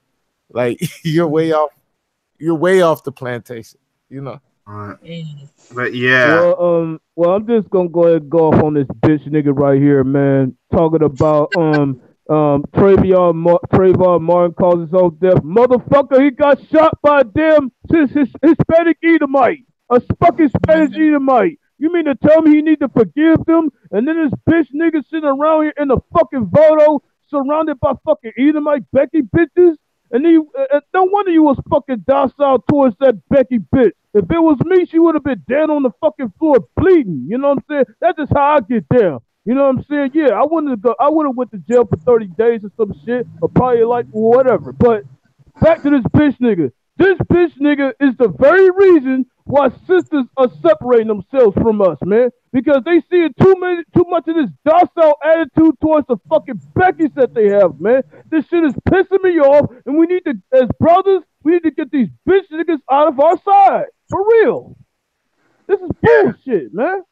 Like, you're way off the plantation. You know. Mm. but yeah, Well, I'm just gonna go ahead and go off on this bitch nigga right here, man. Talking about Trayvon Martin caused his own death. Motherfucker, he got shot by a damn Hispanic Edomite, a fucking Spanish Edomite. You mean to tell me he need to forgive them? And then this bitch nigga sitting around here in the fucking photo, surrounded by fucking Edomite Becky bitches. And then no wonder you was fucking docile towards that Becky bitch. If it was me, she would have been dead on the fucking floor bleeding. You know what I'm saying? That's just how I get down. You know what I'm saying? Yeah, I would have went to jail for 30 days or some shit, or probably like whatever. But back to this bitch nigga. This bitch nigga is the very reason why sisters are separating themselves from us, man. Because they see too much of this docile attitude towards the fucking Beckys that they have, man. This shit is pissing me off, and we need to, as brothers, we need to get these bitch niggas out of our side. For real. This is bullshit, man.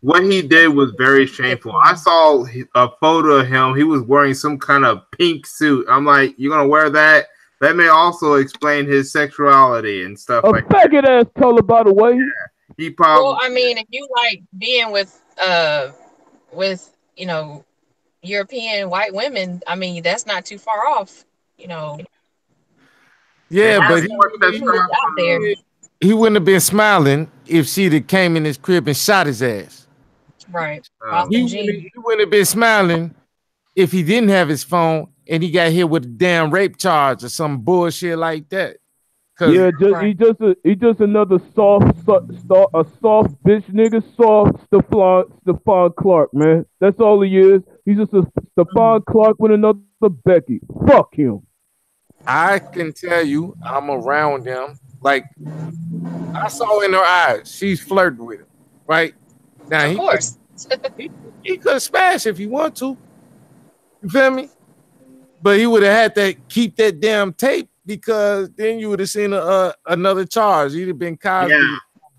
what he did was very shameful. I saw a photo of him. He was wearing some kind of pink suit. I'm like, you're gonna wear that? That may also explain his sexuality and stuff A like that. faggot ass color, by the way. He probably. Well, I mean, if you like being with European white women, I mean, that's not too far off. You know, Yeah, I but see you out there. he wouldn't have been smiling if she'd have came in his crib and shot his ass. Right. He Boston Jean. wouldn't have been smiling if he didn't have his phone and he got hit with a damn rape charge or some bullshit like that. Yeah, he just another soft bitch nigga, soft Stephon Clark, man. That's all he is. He's just a Stephon Clark with another Becky. Fuck him. I can tell you, I'm around them. Like, I saw in her eyes, she's flirting with him, right? Now, Of course. he could smash if he want to. You feel me? But he would have had to keep that damn tape because then you would have seen another charge. He'd have been Cosby. Yeah.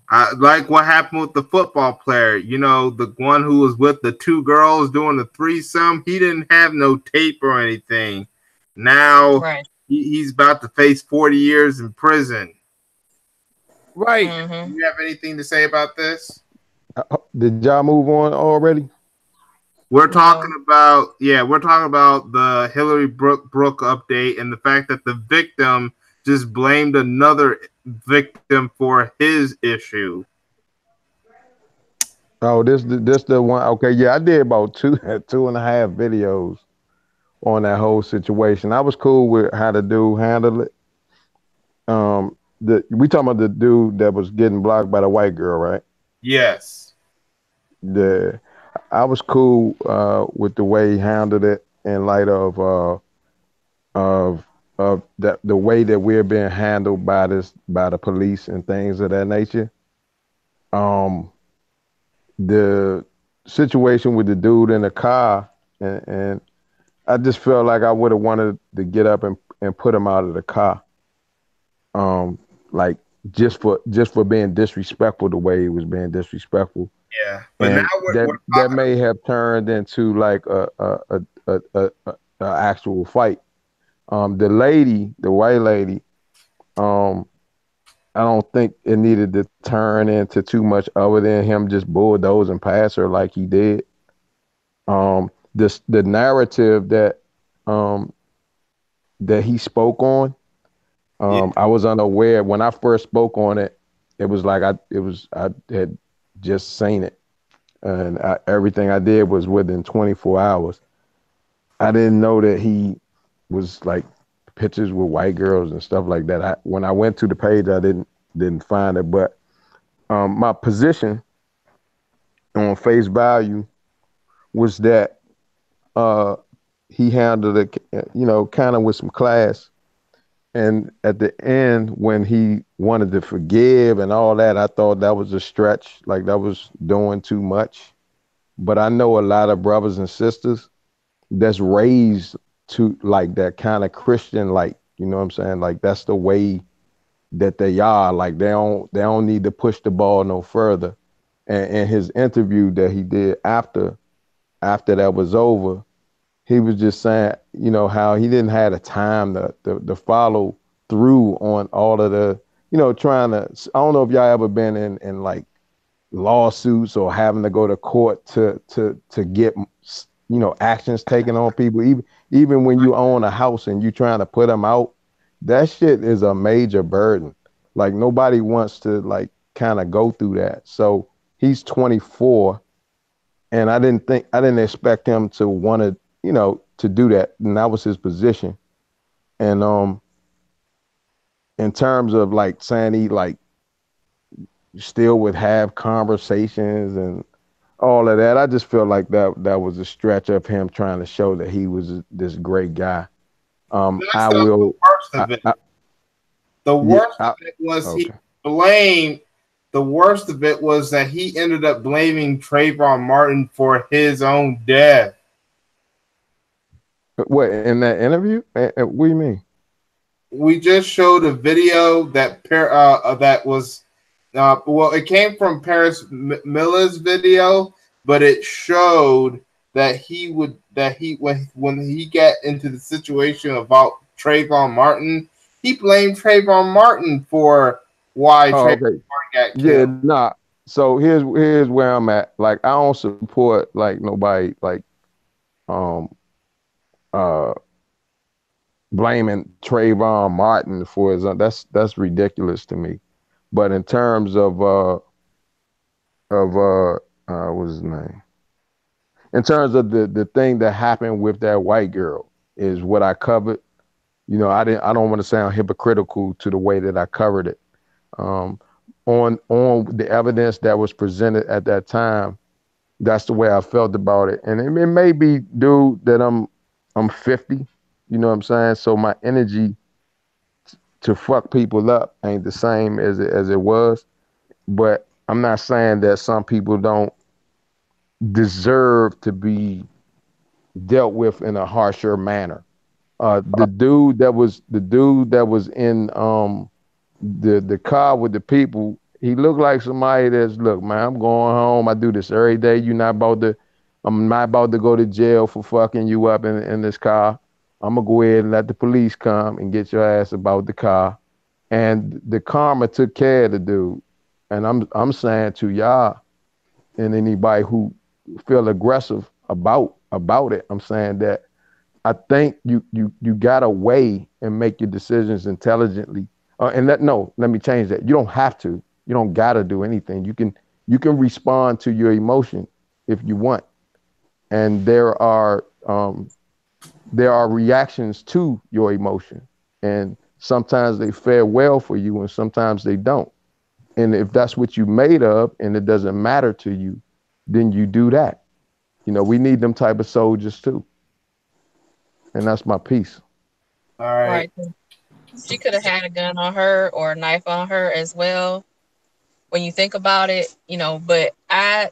Like what happened with the football player. You know, the one who was with the two girls doing the threesome. He didn't have no tape or anything. Now Right. he's about to face 40 years in prison. Right. Do you have anything to say about this? Did y'all move on already? We're talking about the Hilary Brook update and the fact that the victim just blamed another victim for his issue. Oh, this the one. Okay, yeah, I did about two two and a half videos on that whole situation. I was cool with how the dude handled it. We talking about the dude that was getting blocked by the white girl, right? Yes. I was cool with the way he handled it in light of that the way that we're being handled by the police and things of that nature. The situation with the dude in the car and I just felt like I would have wanted to get up and put him out of the car. Like just for being disrespectful the way he was being disrespectful. Yeah, but and now that may have turned into like a actual fight. The white lady, I don't think it needed to turn into too much other than him just bulldozing past her like he did. The narrative that he spoke on, I was unaware when I first spoke on it. It was like I had just seen it, and everything I did was within 24 hours. I didn't know that he was like pictures with white girls and stuff like that. When I went to the page, I didn't find it, but my position on face value was that he handled it, kind of with some class. And at the end, when he wanted to forgive and all that, I thought that was a stretch, like that was doing too much. But I know a lot of brothers and sisters that's raised to like that kind of Christian, like, you know what I'm saying? Like that's the way that they are. Like they don't need to push the ball no further. And his interview that he did after that was over, he was just saying, how he didn't have the time to follow through on all of the, trying to. I don't know if y'all ever been in like lawsuits or having to go to court to get actions taken on people. Even when you own a house and you trying to put them out, that shit is a major burden. Like nobody wants to like kind of go through that. So he's 24, and I didn't expect him to want to to do that, and that was his position. And in terms of like saying he like still would have conversations and all of that, I just feel like that was a stretch of him trying to show that he was this great guy. I will. The worst of it. The worst of it was he blamed. The worst of it was that he ended up blaming Trayvon Martin for his own death. What, in that interview? What do you mean? We just showed a video that was it came from Paris Miller's video, but it showed that when he got into the situation about Trayvon Martin, he blamed Trayvon Martin for why Trayvon Martin got killed. Yeah, nah. So here's where I'm at. Like I don't support like nobody like blaming Trayvon Martin for his that's ridiculous to me. But in terms of what's his name? In terms of the thing that happened with that white girl is what I covered. I don't want to sound hypocritical to the way that I covered it. On the evidence that was presented at that time, that's the way I felt about it. And it may be, dude, that I'm 50. You know what I'm saying? So my energy to fuck people up ain't the same as it was. But I'm not saying that some people don't deserve to be dealt with in a harsher manner. The dude that was in the car with the people, He looked like somebody that's, look, man, I'm going home. I do this every day. I'm not about to go to jail for fucking you up in this car. I'm gonna go ahead and let the police come and get your ass about the car. And the karma took care of the dude. And I'm saying to y'all and anybody who feel aggressive about it, I'm saying that I think you gotta weigh and make your decisions intelligently. Let me change that. You don't have to. You don't gotta do anything. You can respond to your emotion if you want. And there are reactions to your emotion. And sometimes they fare well for you and sometimes they don't. And if that's what you made of and it doesn't matter to you, then you do that. We need them type of soldiers too. And that's my piece. All right. Right. She could have had a gun on her or a knife on her as well. When you think about it, but I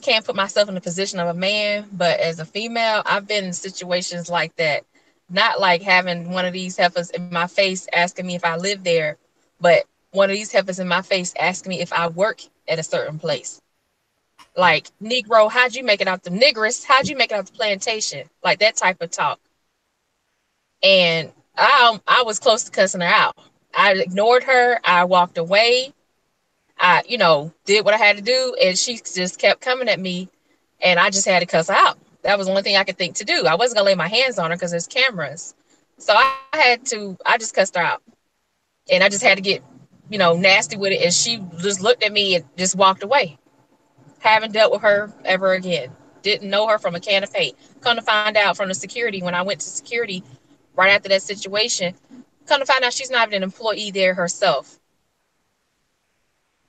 can't put myself in the position of a man, but as a female, I've been in situations like that. Not like having one of these heifers in my face asking me if I live there, but one of these heifers in my face asking me if I work at a certain place. Like, Negro, how'd you make it out the niggers? How'd you make it out the plantation? Like that type of talk. And I was close to cussing her out. I ignored her. I walked away. I, did what I had to do, and she just kept coming at me, and I just had to cuss her out. That was the only thing I could think to do. I wasn't gonna lay my hands on her because there's cameras, so I just cussed her out, and I just had to get, nasty with it, and she just looked at me and just walked away. Haven't dealt with her ever again. Didn't know her from a can of paint. Come to find out from the security, when I went to security right after that situation, come to find out she's not even an employee there herself.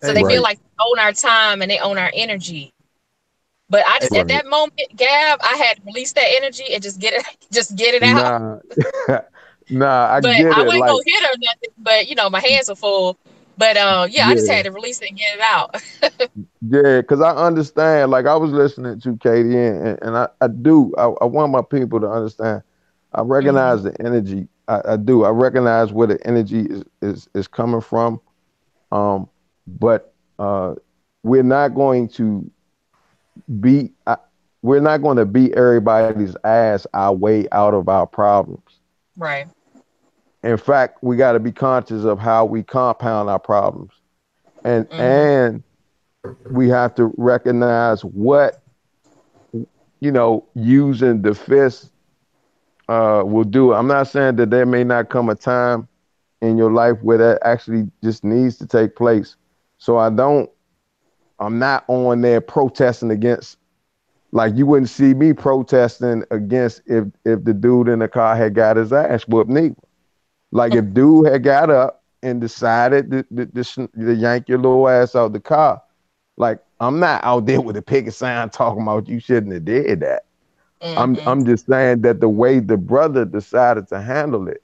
So they feel Right. like they own our time and they own our energy. But I just, at Right. that moment, Gab, I had to release that energy and just get it, just get it out. Nah, nah, I But get I it. wasn't Like, gonna hit her or nothing. But my hands were full. But yeah, I just yeah, had to release it and get it out. yeah, because I understand. Like, I was listening to Katie, and I want my people to understand. I Hmm. recognize the energy. I do. I recognize where the energy is coming from. But we're not going to beat. We're not going to beat everybody's ass our way out of our problems. Right. In fact, we got to be conscious of how we compound our problems, and Hmm. and we have to recognize what using the fist will do. I'm not saying that there may not come a time in your life where that actually just needs to take place. So I'm not on there protesting against, like, you wouldn't see me protesting against if the dude in the car had got his ass whooped neither. Like, if dude had got up and decided to yank your little ass out the car, like, I'm not out there with a picket sign talking about you shouldn't have did that. Hmm. I'm just saying that the way the brother decided to handle it,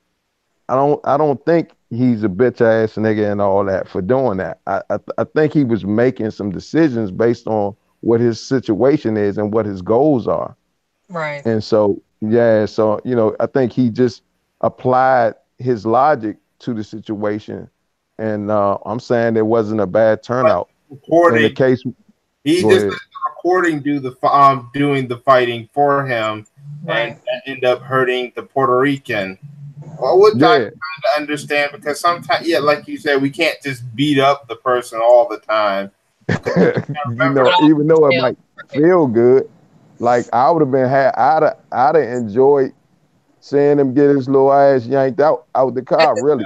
I don't think he's a bitch ass nigga and all that for doing that. I think he was making some decisions based on what his situation is and what his goals are. Right. And so, yeah, so I think he just applied his logic to the situation, and I'm saying it wasn't a bad But turnout. In the recording, case, he go just let ahead. the recording doing the fighting for him, and Right. that ended up hurting the Puerto Rican. Well, which I Yeah, kind of understand, because sometimes, yeah, like you said, we can't just beat up the person all the time. Remember, But all even though it yeah. might feel good, like I would have been I'd have enjoyed seeing him get his little ass yanked out the car, really.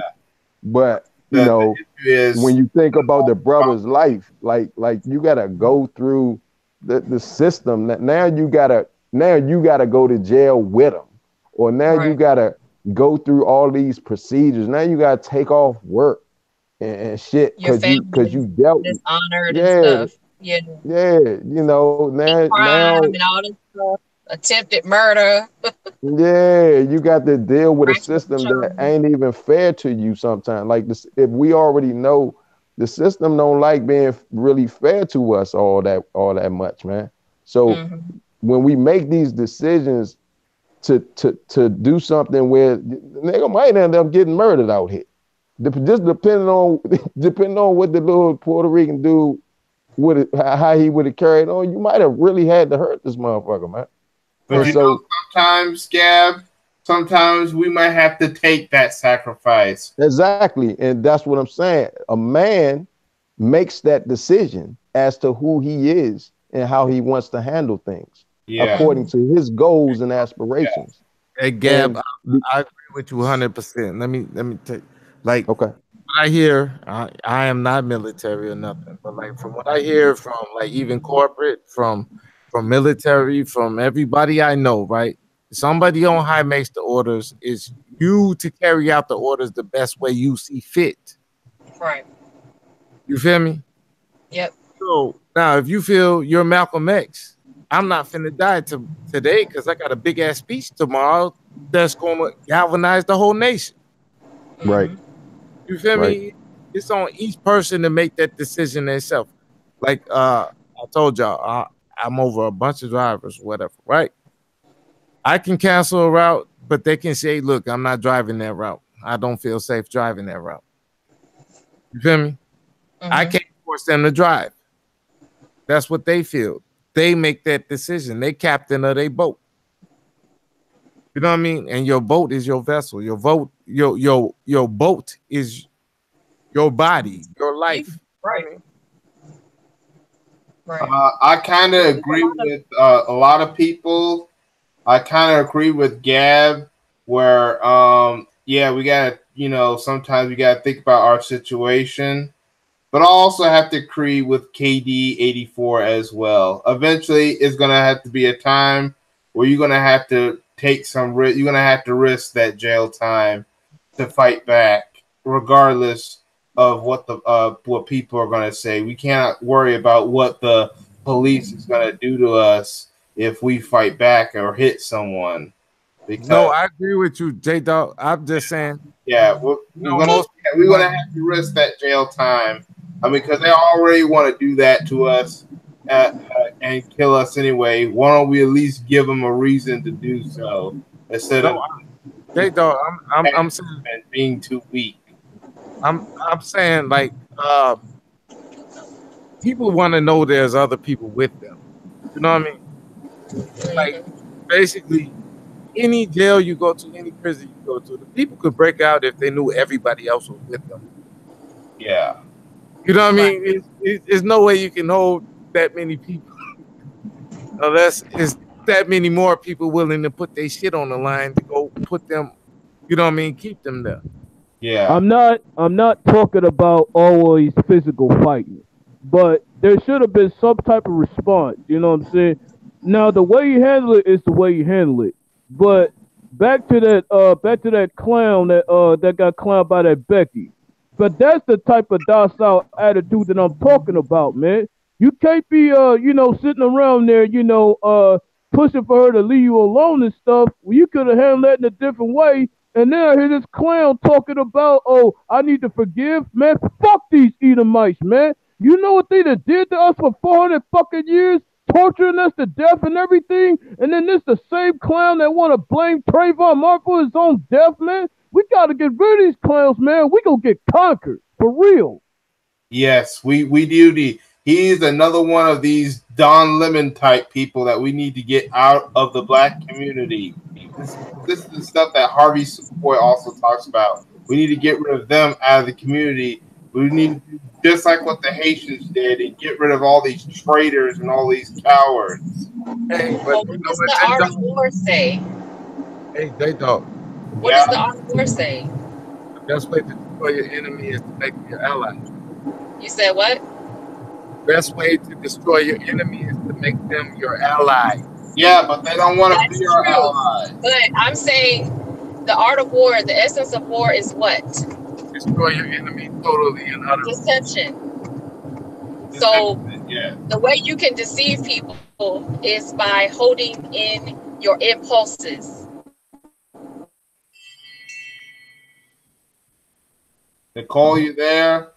But the issue when is, you think about the brother's life, like you gotta go through the system. That now you gotta go to jail with him, or now you Right. gotta go through all these procedures. Now you gotta take off work and shit Your because family you dealt. dishonored and Yeah, stuff. Yeah. yeah. Now Crime and all this stuff. Attempted murder. yeah, you got to deal with a Racial system that charges. ain't even fair to you sometimes. Like this, if we already know the system don't like being really fair to us all that much, man. So Hmm. when we make these decisions to do something where the nigga might end up getting murdered out here. Just depending on what the little Puerto Rican dude how he would have carried on, you might have really had to hurt this motherfucker, man. But you know, sometimes, Gab, sometimes we might have to take that sacrifice. Exactly, and that's what I'm saying. A man makes that decision as to who he is and how he wants to handle things according to his goals and aspirations. Hey Gab, I agree with you 100%. Let me take okay. What I hear, I am not military or nothing, but like from what I hear from like even corporate, from military, from everybody I know, right? Somebody on high makes the orders. It's you to carry out the orders the best way you see fit. Right. You feel me? Yep. So now, if you feel you're Malcolm X, I'm not finna die today because I got a big ass speech tomorrow that's gonna galvanize the whole nation. Right. You feel me? It's on each person to make that decision themselves. Like I told y'all, I'm over a bunch of drivers, whatever, right? I can cancel a route, but they can say, look, I'm not driving that route. I don't feel safe driving that route. You feel me? I can't force them to drive. That's what they feel. They make that decision. They captain of their boat. You know what I mean? And your boat is your vessel. Your boat is your body, your life. Right. I kind of agree with a lot of people. I kind of agree with Gab, where yeah, we gotta, sometimes we gotta think about our situation. But I also have to agree with KD84 as well. Eventually, it's gonna have to be a time where you're gonna have to take some risk. You're gonna have to risk that jail time to fight back, regardless of what people are gonna say. We cannot worry about what the police is gonna do to us if we fight back or hit someone. Because, no, I agree with you, J Dog. I'm just saying. Yeah, we're gonna have to risk that jail time. I mean, because they already want to do that to us and kill us anyway. Why don't we at least give them a reason to do so instead of J Dog? I'm saying being too weak. I'm saying like people want to know there's other people with them. You know what I mean? Like basically, any jail you go to, any prison you go to, the people could break out if they knew everybody else was with them. Yeah. You know what I mean? There's no way you can hold that many people unless it's that many more people willing to put their shit on the line to go put them, you know what I mean, keep them there. Yeah. I'm not talking about always physical fighting, but there should have been some type of response. You know what I'm saying? Now the way you handle it is the way you handle it. But back to that clown that got clowned by that Becky. But that's the type of docile attitude that I'm talking about, man. You can't be sitting around there, pushing for her to leave you alone and stuff. Well, you could have handled that in a different way. And now I hear this clown talking about, oh, I need to forgive. Man, fuck these Edomites, man. You know what they done did to us for 400 fucking years? Torturing us to death and everything. And then this the same clown that want to blame Trayvon Martin for his own death, man. We got to get rid of these clowns, man. We gonna get conquered. For real. Yes, we do. He's another one of these Don Lemon type people that we need to get out of the black community. This is the stuff that Harvey Boy also talks about. We need to get rid of them out of the community. We need to do just like what the Haitians did and get rid of all these traitors and all these cowards. Hey, what does the art of war say? Hey, J-Dog. What does the art of war say? The best way to destroy your enemy is to make them your ally. You said what? The best way to destroy your enemy is to make them your ally. Yeah, but they don't want to be your ally. But I'm saying the art of war, the essence of war is what? Destroy your enemy totally and utterly. Deception. So the way you can deceive people is by holding in your impulses. Nicole, you there?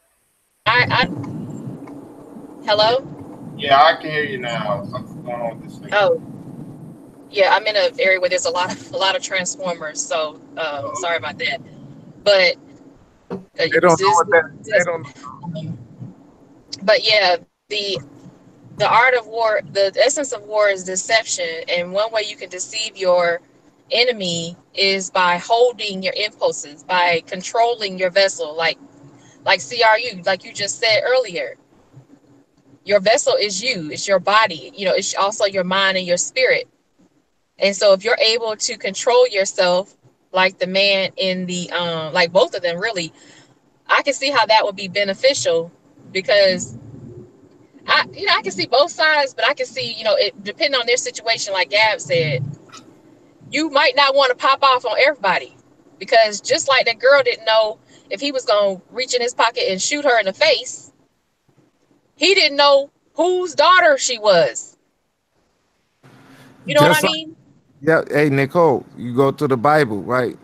Hello? Yeah, I can hear you now. Something's going on with this thing. Oh. Yeah, I'm in an area where there's a lot of transformers, so sorry about that. But They don't know what that. They don't. But yeah, the art of war, the essence of war is deception, and one way you can deceive your enemy is by holding your impulses, by controlling your vessel, like CRU, like you just said earlier. Your vessel is you, it's your body, you know, it's also your mind and your spirit. And so if you're able to control yourself, like the man in the like both of them really, I can see how that would be beneficial, because I can see both sides, but I can see, it depending on their situation, like Gab said, you might not want to pop off on everybody, because just like that girl didn't know if he was going to reach in his pocket and shoot her in the face, he didn't know whose daughter she was. You know Just what I like, mean? yeah. Hey, Nicole, you go to the Bible, right?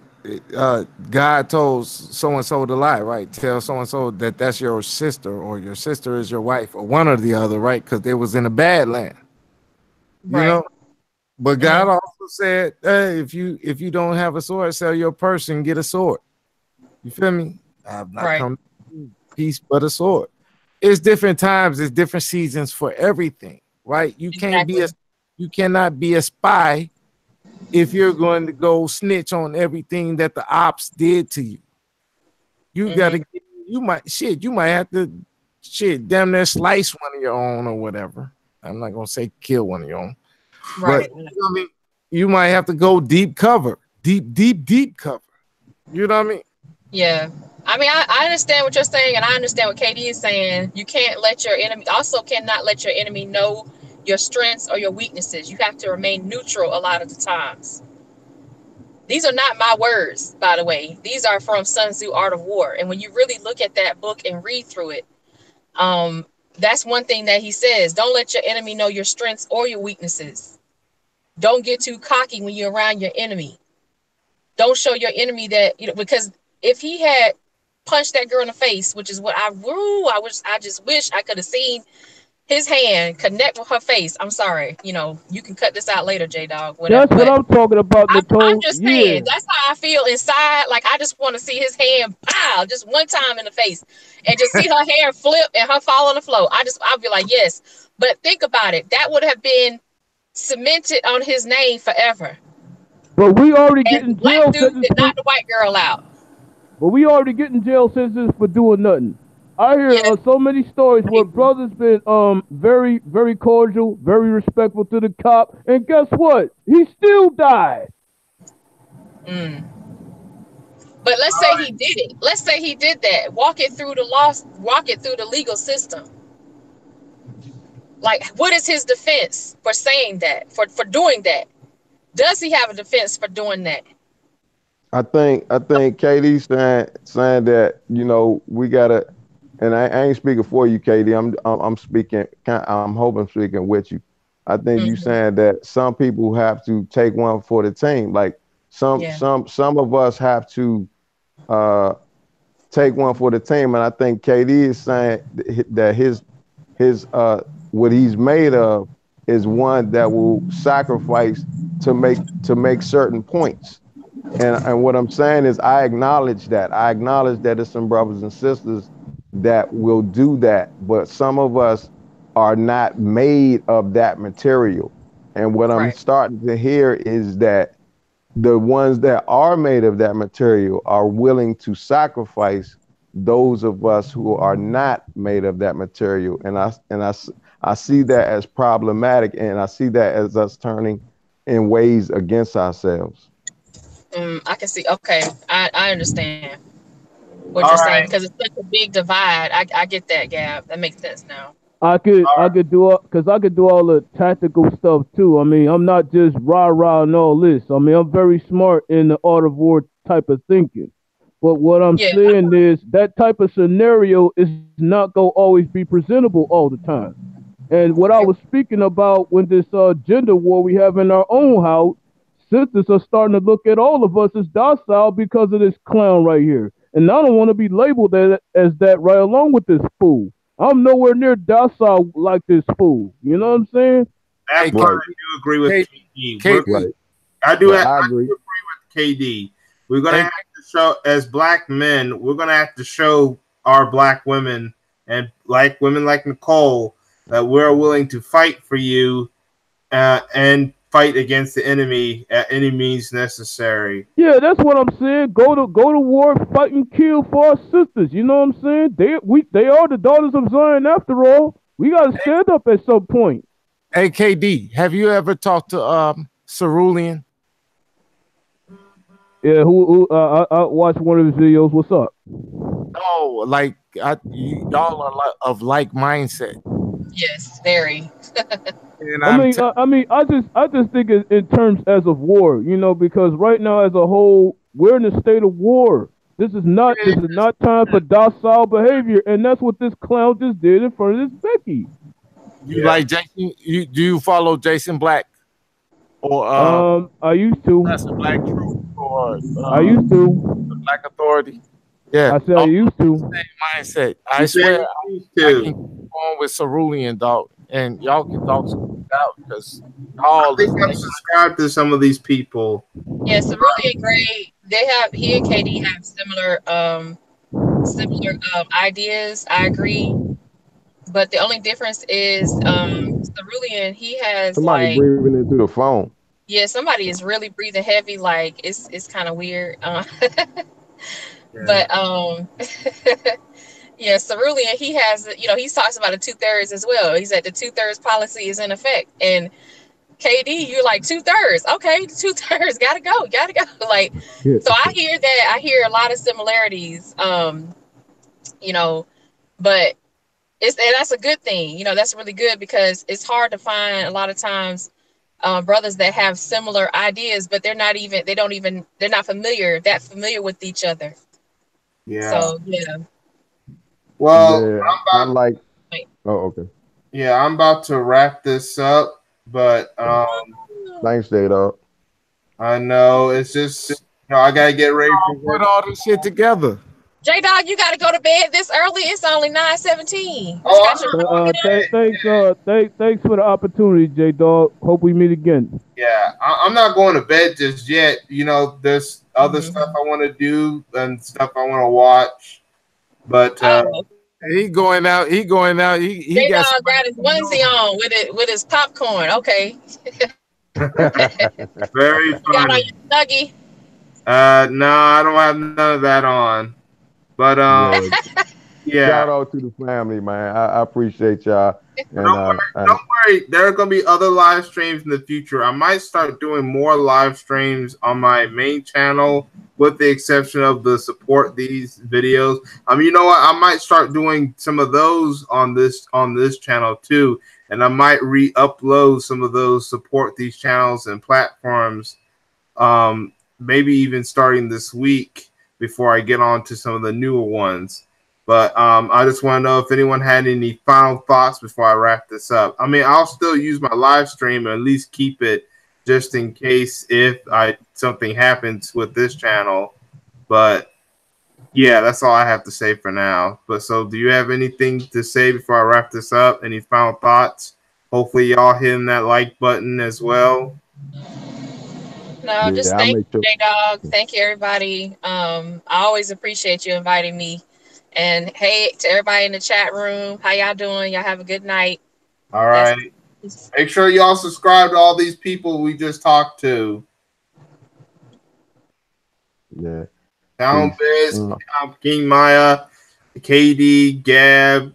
God told so and so to lie, right? Tell so and so that that's your sister, or your sister is your wife, or one or the other, right? Because they was in a bad land, you know. But God also said, hey, if you don't have a sword, sell your purse and get a sword. You feel me? I have not come to peace but a sword. It's different times, it's different seasons for everything, right? You cannot be a spy if you're going to go snitch on everything that the ops did to you. You gotta you might have to damn near slice one of your own or whatever. I'm not gonna say kill one of your own. Right. But you might have to go deep cover. Deep cover. You know what I mean? Yeah. I mean, I understand what you're saying, and I understand what KD is saying. You can't let your enemy, also cannot let your enemy know your strengths or your weaknesses. You have to remain neutral a lot of the times. These are not my words, by the way. These are from Sun Tzu Art of War. And when you really look at that book and read through it, that's one thing that he says. Don't let your enemy know your strengths or your weaknesses. Don't get too cocky when you're around your enemy. Don't show your enemy that, because if he had punched that girl in the face, which is what I just wish I could have seen his hand connect with her face. I'm sorry, you can cut this out later, J Dog, whatever. That's what I'm talking about, Nicole. I'm just saying, that's how I feel inside. Like, I just want to see his hand pow just one time in the face, and just see her hair flip and her fall on the floor. I'll be like, yes. But think about it. That would have been cemented on his name forever. But we already And the getting black jail dude sentences. did not the white girl out. But we already getting jail sentences for doing nothing. I hear so many stories where brothers been very, very cordial, very respectful to the cop, and guess what? He still died. But let's say he did it. Let's say he did that. Walk it through the law, walk it through the legal system. Like, what is his defense for saying that, for doing that? Does he have a defense for doing that? I think KD saying that, we gotta, and I ain't speaking for you, KD. I'm speaking. I'm hoping speaking with you. I think you saying that some people have to take one for the team. Like some of us have to take one for the team, and I think KD is saying that his what he's made of is one that will sacrifice to make certain points. And what I'm saying is I acknowledge that. I acknowledge that there's some brothers and sisters that will do that, but some of us are not made of that material. And what I'm starting to hear is that the ones that are made of that material are willing to sacrifice those of us who are not made of that material. And I see that as problematic, and I see that as us turning in ways against ourselves. I can see. Okay, I understand what you're saying, because it's such a big divide. I get that, Gab. That makes sense now. I could do all the tactical stuff too. I mean, I'm not just rah and all this. I mean, I'm very smart in the art of war type of thinking. But what I'm saying is that type of scenario is not going to always be presentable all the time. And what I was speaking about when this gender war we have in our own house, sisters are starting to look at all of us as docile because of this clown right here. And I don't want to be labeled as that right along with this fool. I'm nowhere near docile like this fool. You know what I'm saying? That part I do agree with KD. I do agree with KD. We're going to have to show, as black men, we're gonna have to show our black women and like women like Nicole that we're willing to fight for you and fight against the enemy at any means necessary. Yeah, that's what I'm saying. Go to war, fight and kill for our sisters. You know what I'm saying? They are the daughters of Zion after all. We gotta stand up at some point. AKD, have you ever talked to Cerulean? Yeah, I watched one of his videos. What's up? Oh, like y'all are of like mindset. Yes, very. And I just think in terms as of war, you know, because right now as a whole, we're in a state of war. This is not time for docile behavior, and that's what this clown just did in front of this Becky. You like Jason? Do you follow Jason Black? Or I used to. That's the Black Truth, or I used to. the Black Authority. Yeah, I said I used to. Same mindset. I swear, I can keep on with Cerulean, dog, and y'all can talk out because I think I'm subscribed to some of these people. Yeah, Cerulean Gray, he and KD have similar ideas. I agree. But the only difference is Cerulean, he has Somebody like, breathing into the phone. yeah, somebody is really breathing heavy, like it's kind of weird. But yeah, Cerulean, he has, you know, he talks about the 2/3 as well. He said the 2/3 policy is in effect. And KD, you're like 2/3. Okay, 2/3 gotta go. Like, so I hear that. I hear a lot of similarities. You know, but and that's a good thing. You know, that's really good because it's hard to find a lot of times brothers that have similar ideas, but they're not familiar with each other. Yeah. So yeah. Well, Yeah, I like. Oh, okay. Yeah, I'm about to wrap this up, but Thanks, J-Dog. I know it's just I gotta get ready for put all this shit together. J-Dog, you gotta go to bed this early. It's only 9:17. Thanks for the opportunity, J Dog. Hope we meet again. Yeah, I'm not going to bed just yet. You know, there's other stuff I want to do and stuff I want to watch. But he going out. He got got his onesie on with his popcorn. Okay. very You got on funny. your snuggie. No, I don't have none of that on. But yeah. Shout out to the family, man. I appreciate y'all. And, don't worry. There are going to be other live streams in the future. I might start doing more live streams on my main channel, with the exception of the support these videos. You know what? I might start doing some of those on this channel too, and I might re-upload some of those support these channels and platforms. Maybe even starting this week before I get on to some of the newer ones. But I just want to know if anyone had any final thoughts before I wrap this up. I mean, I'll still use my live stream and at least keep it just in case if something happens with this channel. But yeah, that's all I have to say for now. But so do you have anything to say before I wrap this up? Any final thoughts? Hopefully y'all hitting that like button as well. No, just thank you, J-Dog. Thank you, everybody. I always appreciate you inviting me. And hey, to everybody in the chat room, how y'all doing? Y'all have a good night. All right. Make sure y'all subscribe to all these people we just talked to. Yeah. Down Biz, King Maya, KD, Gab,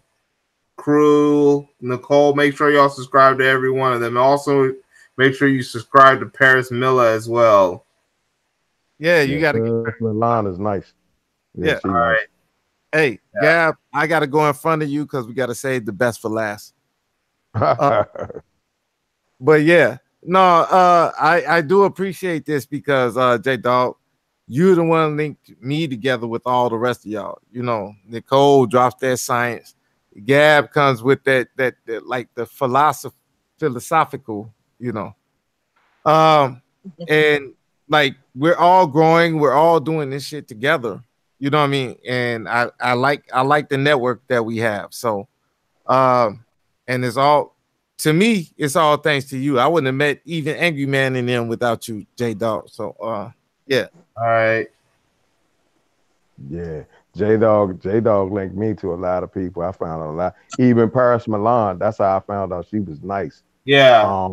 Crew, Nicole. Make sure y'all subscribe to every one of them. Also, make sure you subscribe to Paris Miller as well. Yeah, you got to. Milan is nice. Yeah. All right. Hey, Gab, I got to go in front of you because we got to save the best for last. But yeah, no, I do appreciate this because J Dog, you're the one linked me together with all the rest of y'all. You know, Nicole drops that science. Gab comes with that like the philosophical, you know. And like we're all growing, we're all doing this shit together. You know what I mean? And I like the network that we have. So and it's all, to me, it's all thanks to you. I wouldn't have met even Angry Man in them without you, J Dog. So yeah. All right. Yeah, J Dog linked me to a lot of people. I found out a lot. Even Paris Milan. That's how I found out she was nice. Yeah.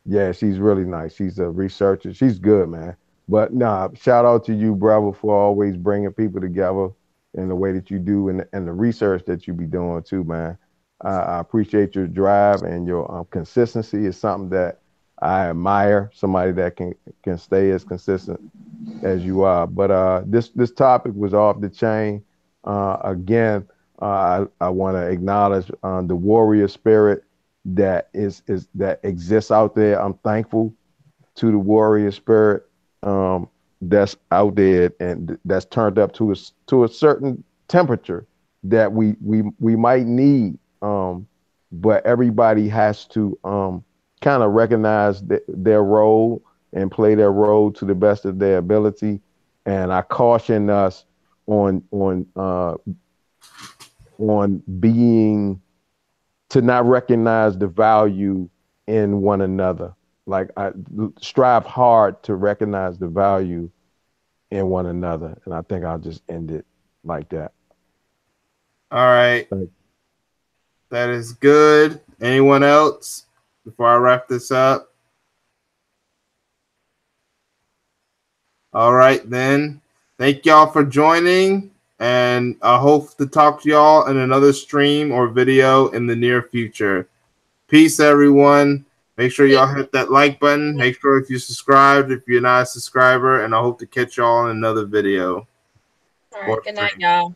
Yeah, she's really nice. She's a researcher. She's good, man. But nah, shout out to you, brother, for always bringing people together in the way that you do, and the research that you be doing too, man. I appreciate your drive and your consistency is something that I admire. Somebody that can stay as consistent as you are. But this topic was off the chain. Again, I want to acknowledge the warrior spirit that is that exists out there. I'm thankful to the warrior spirit that's out there and that's turned up to a certain temperature that we might need. But everybody has to kind of recognize their role and play their role to the best of their ability. And I caution us on being to not recognize the value in one another. Like I strive hard to recognize the value in one another. And I think I'll just end it like that. All right. That is good. Anyone else before I wrap this up? All right, then. Thank y'all for joining. And I hope to talk to y'all in another stream or video in the near future. Peace, everyone. Make sure y'all hit that like button. Make sure if you subscribed, if you're not a subscriber, and I hope to catch y'all in another video. All right, good night, y'all.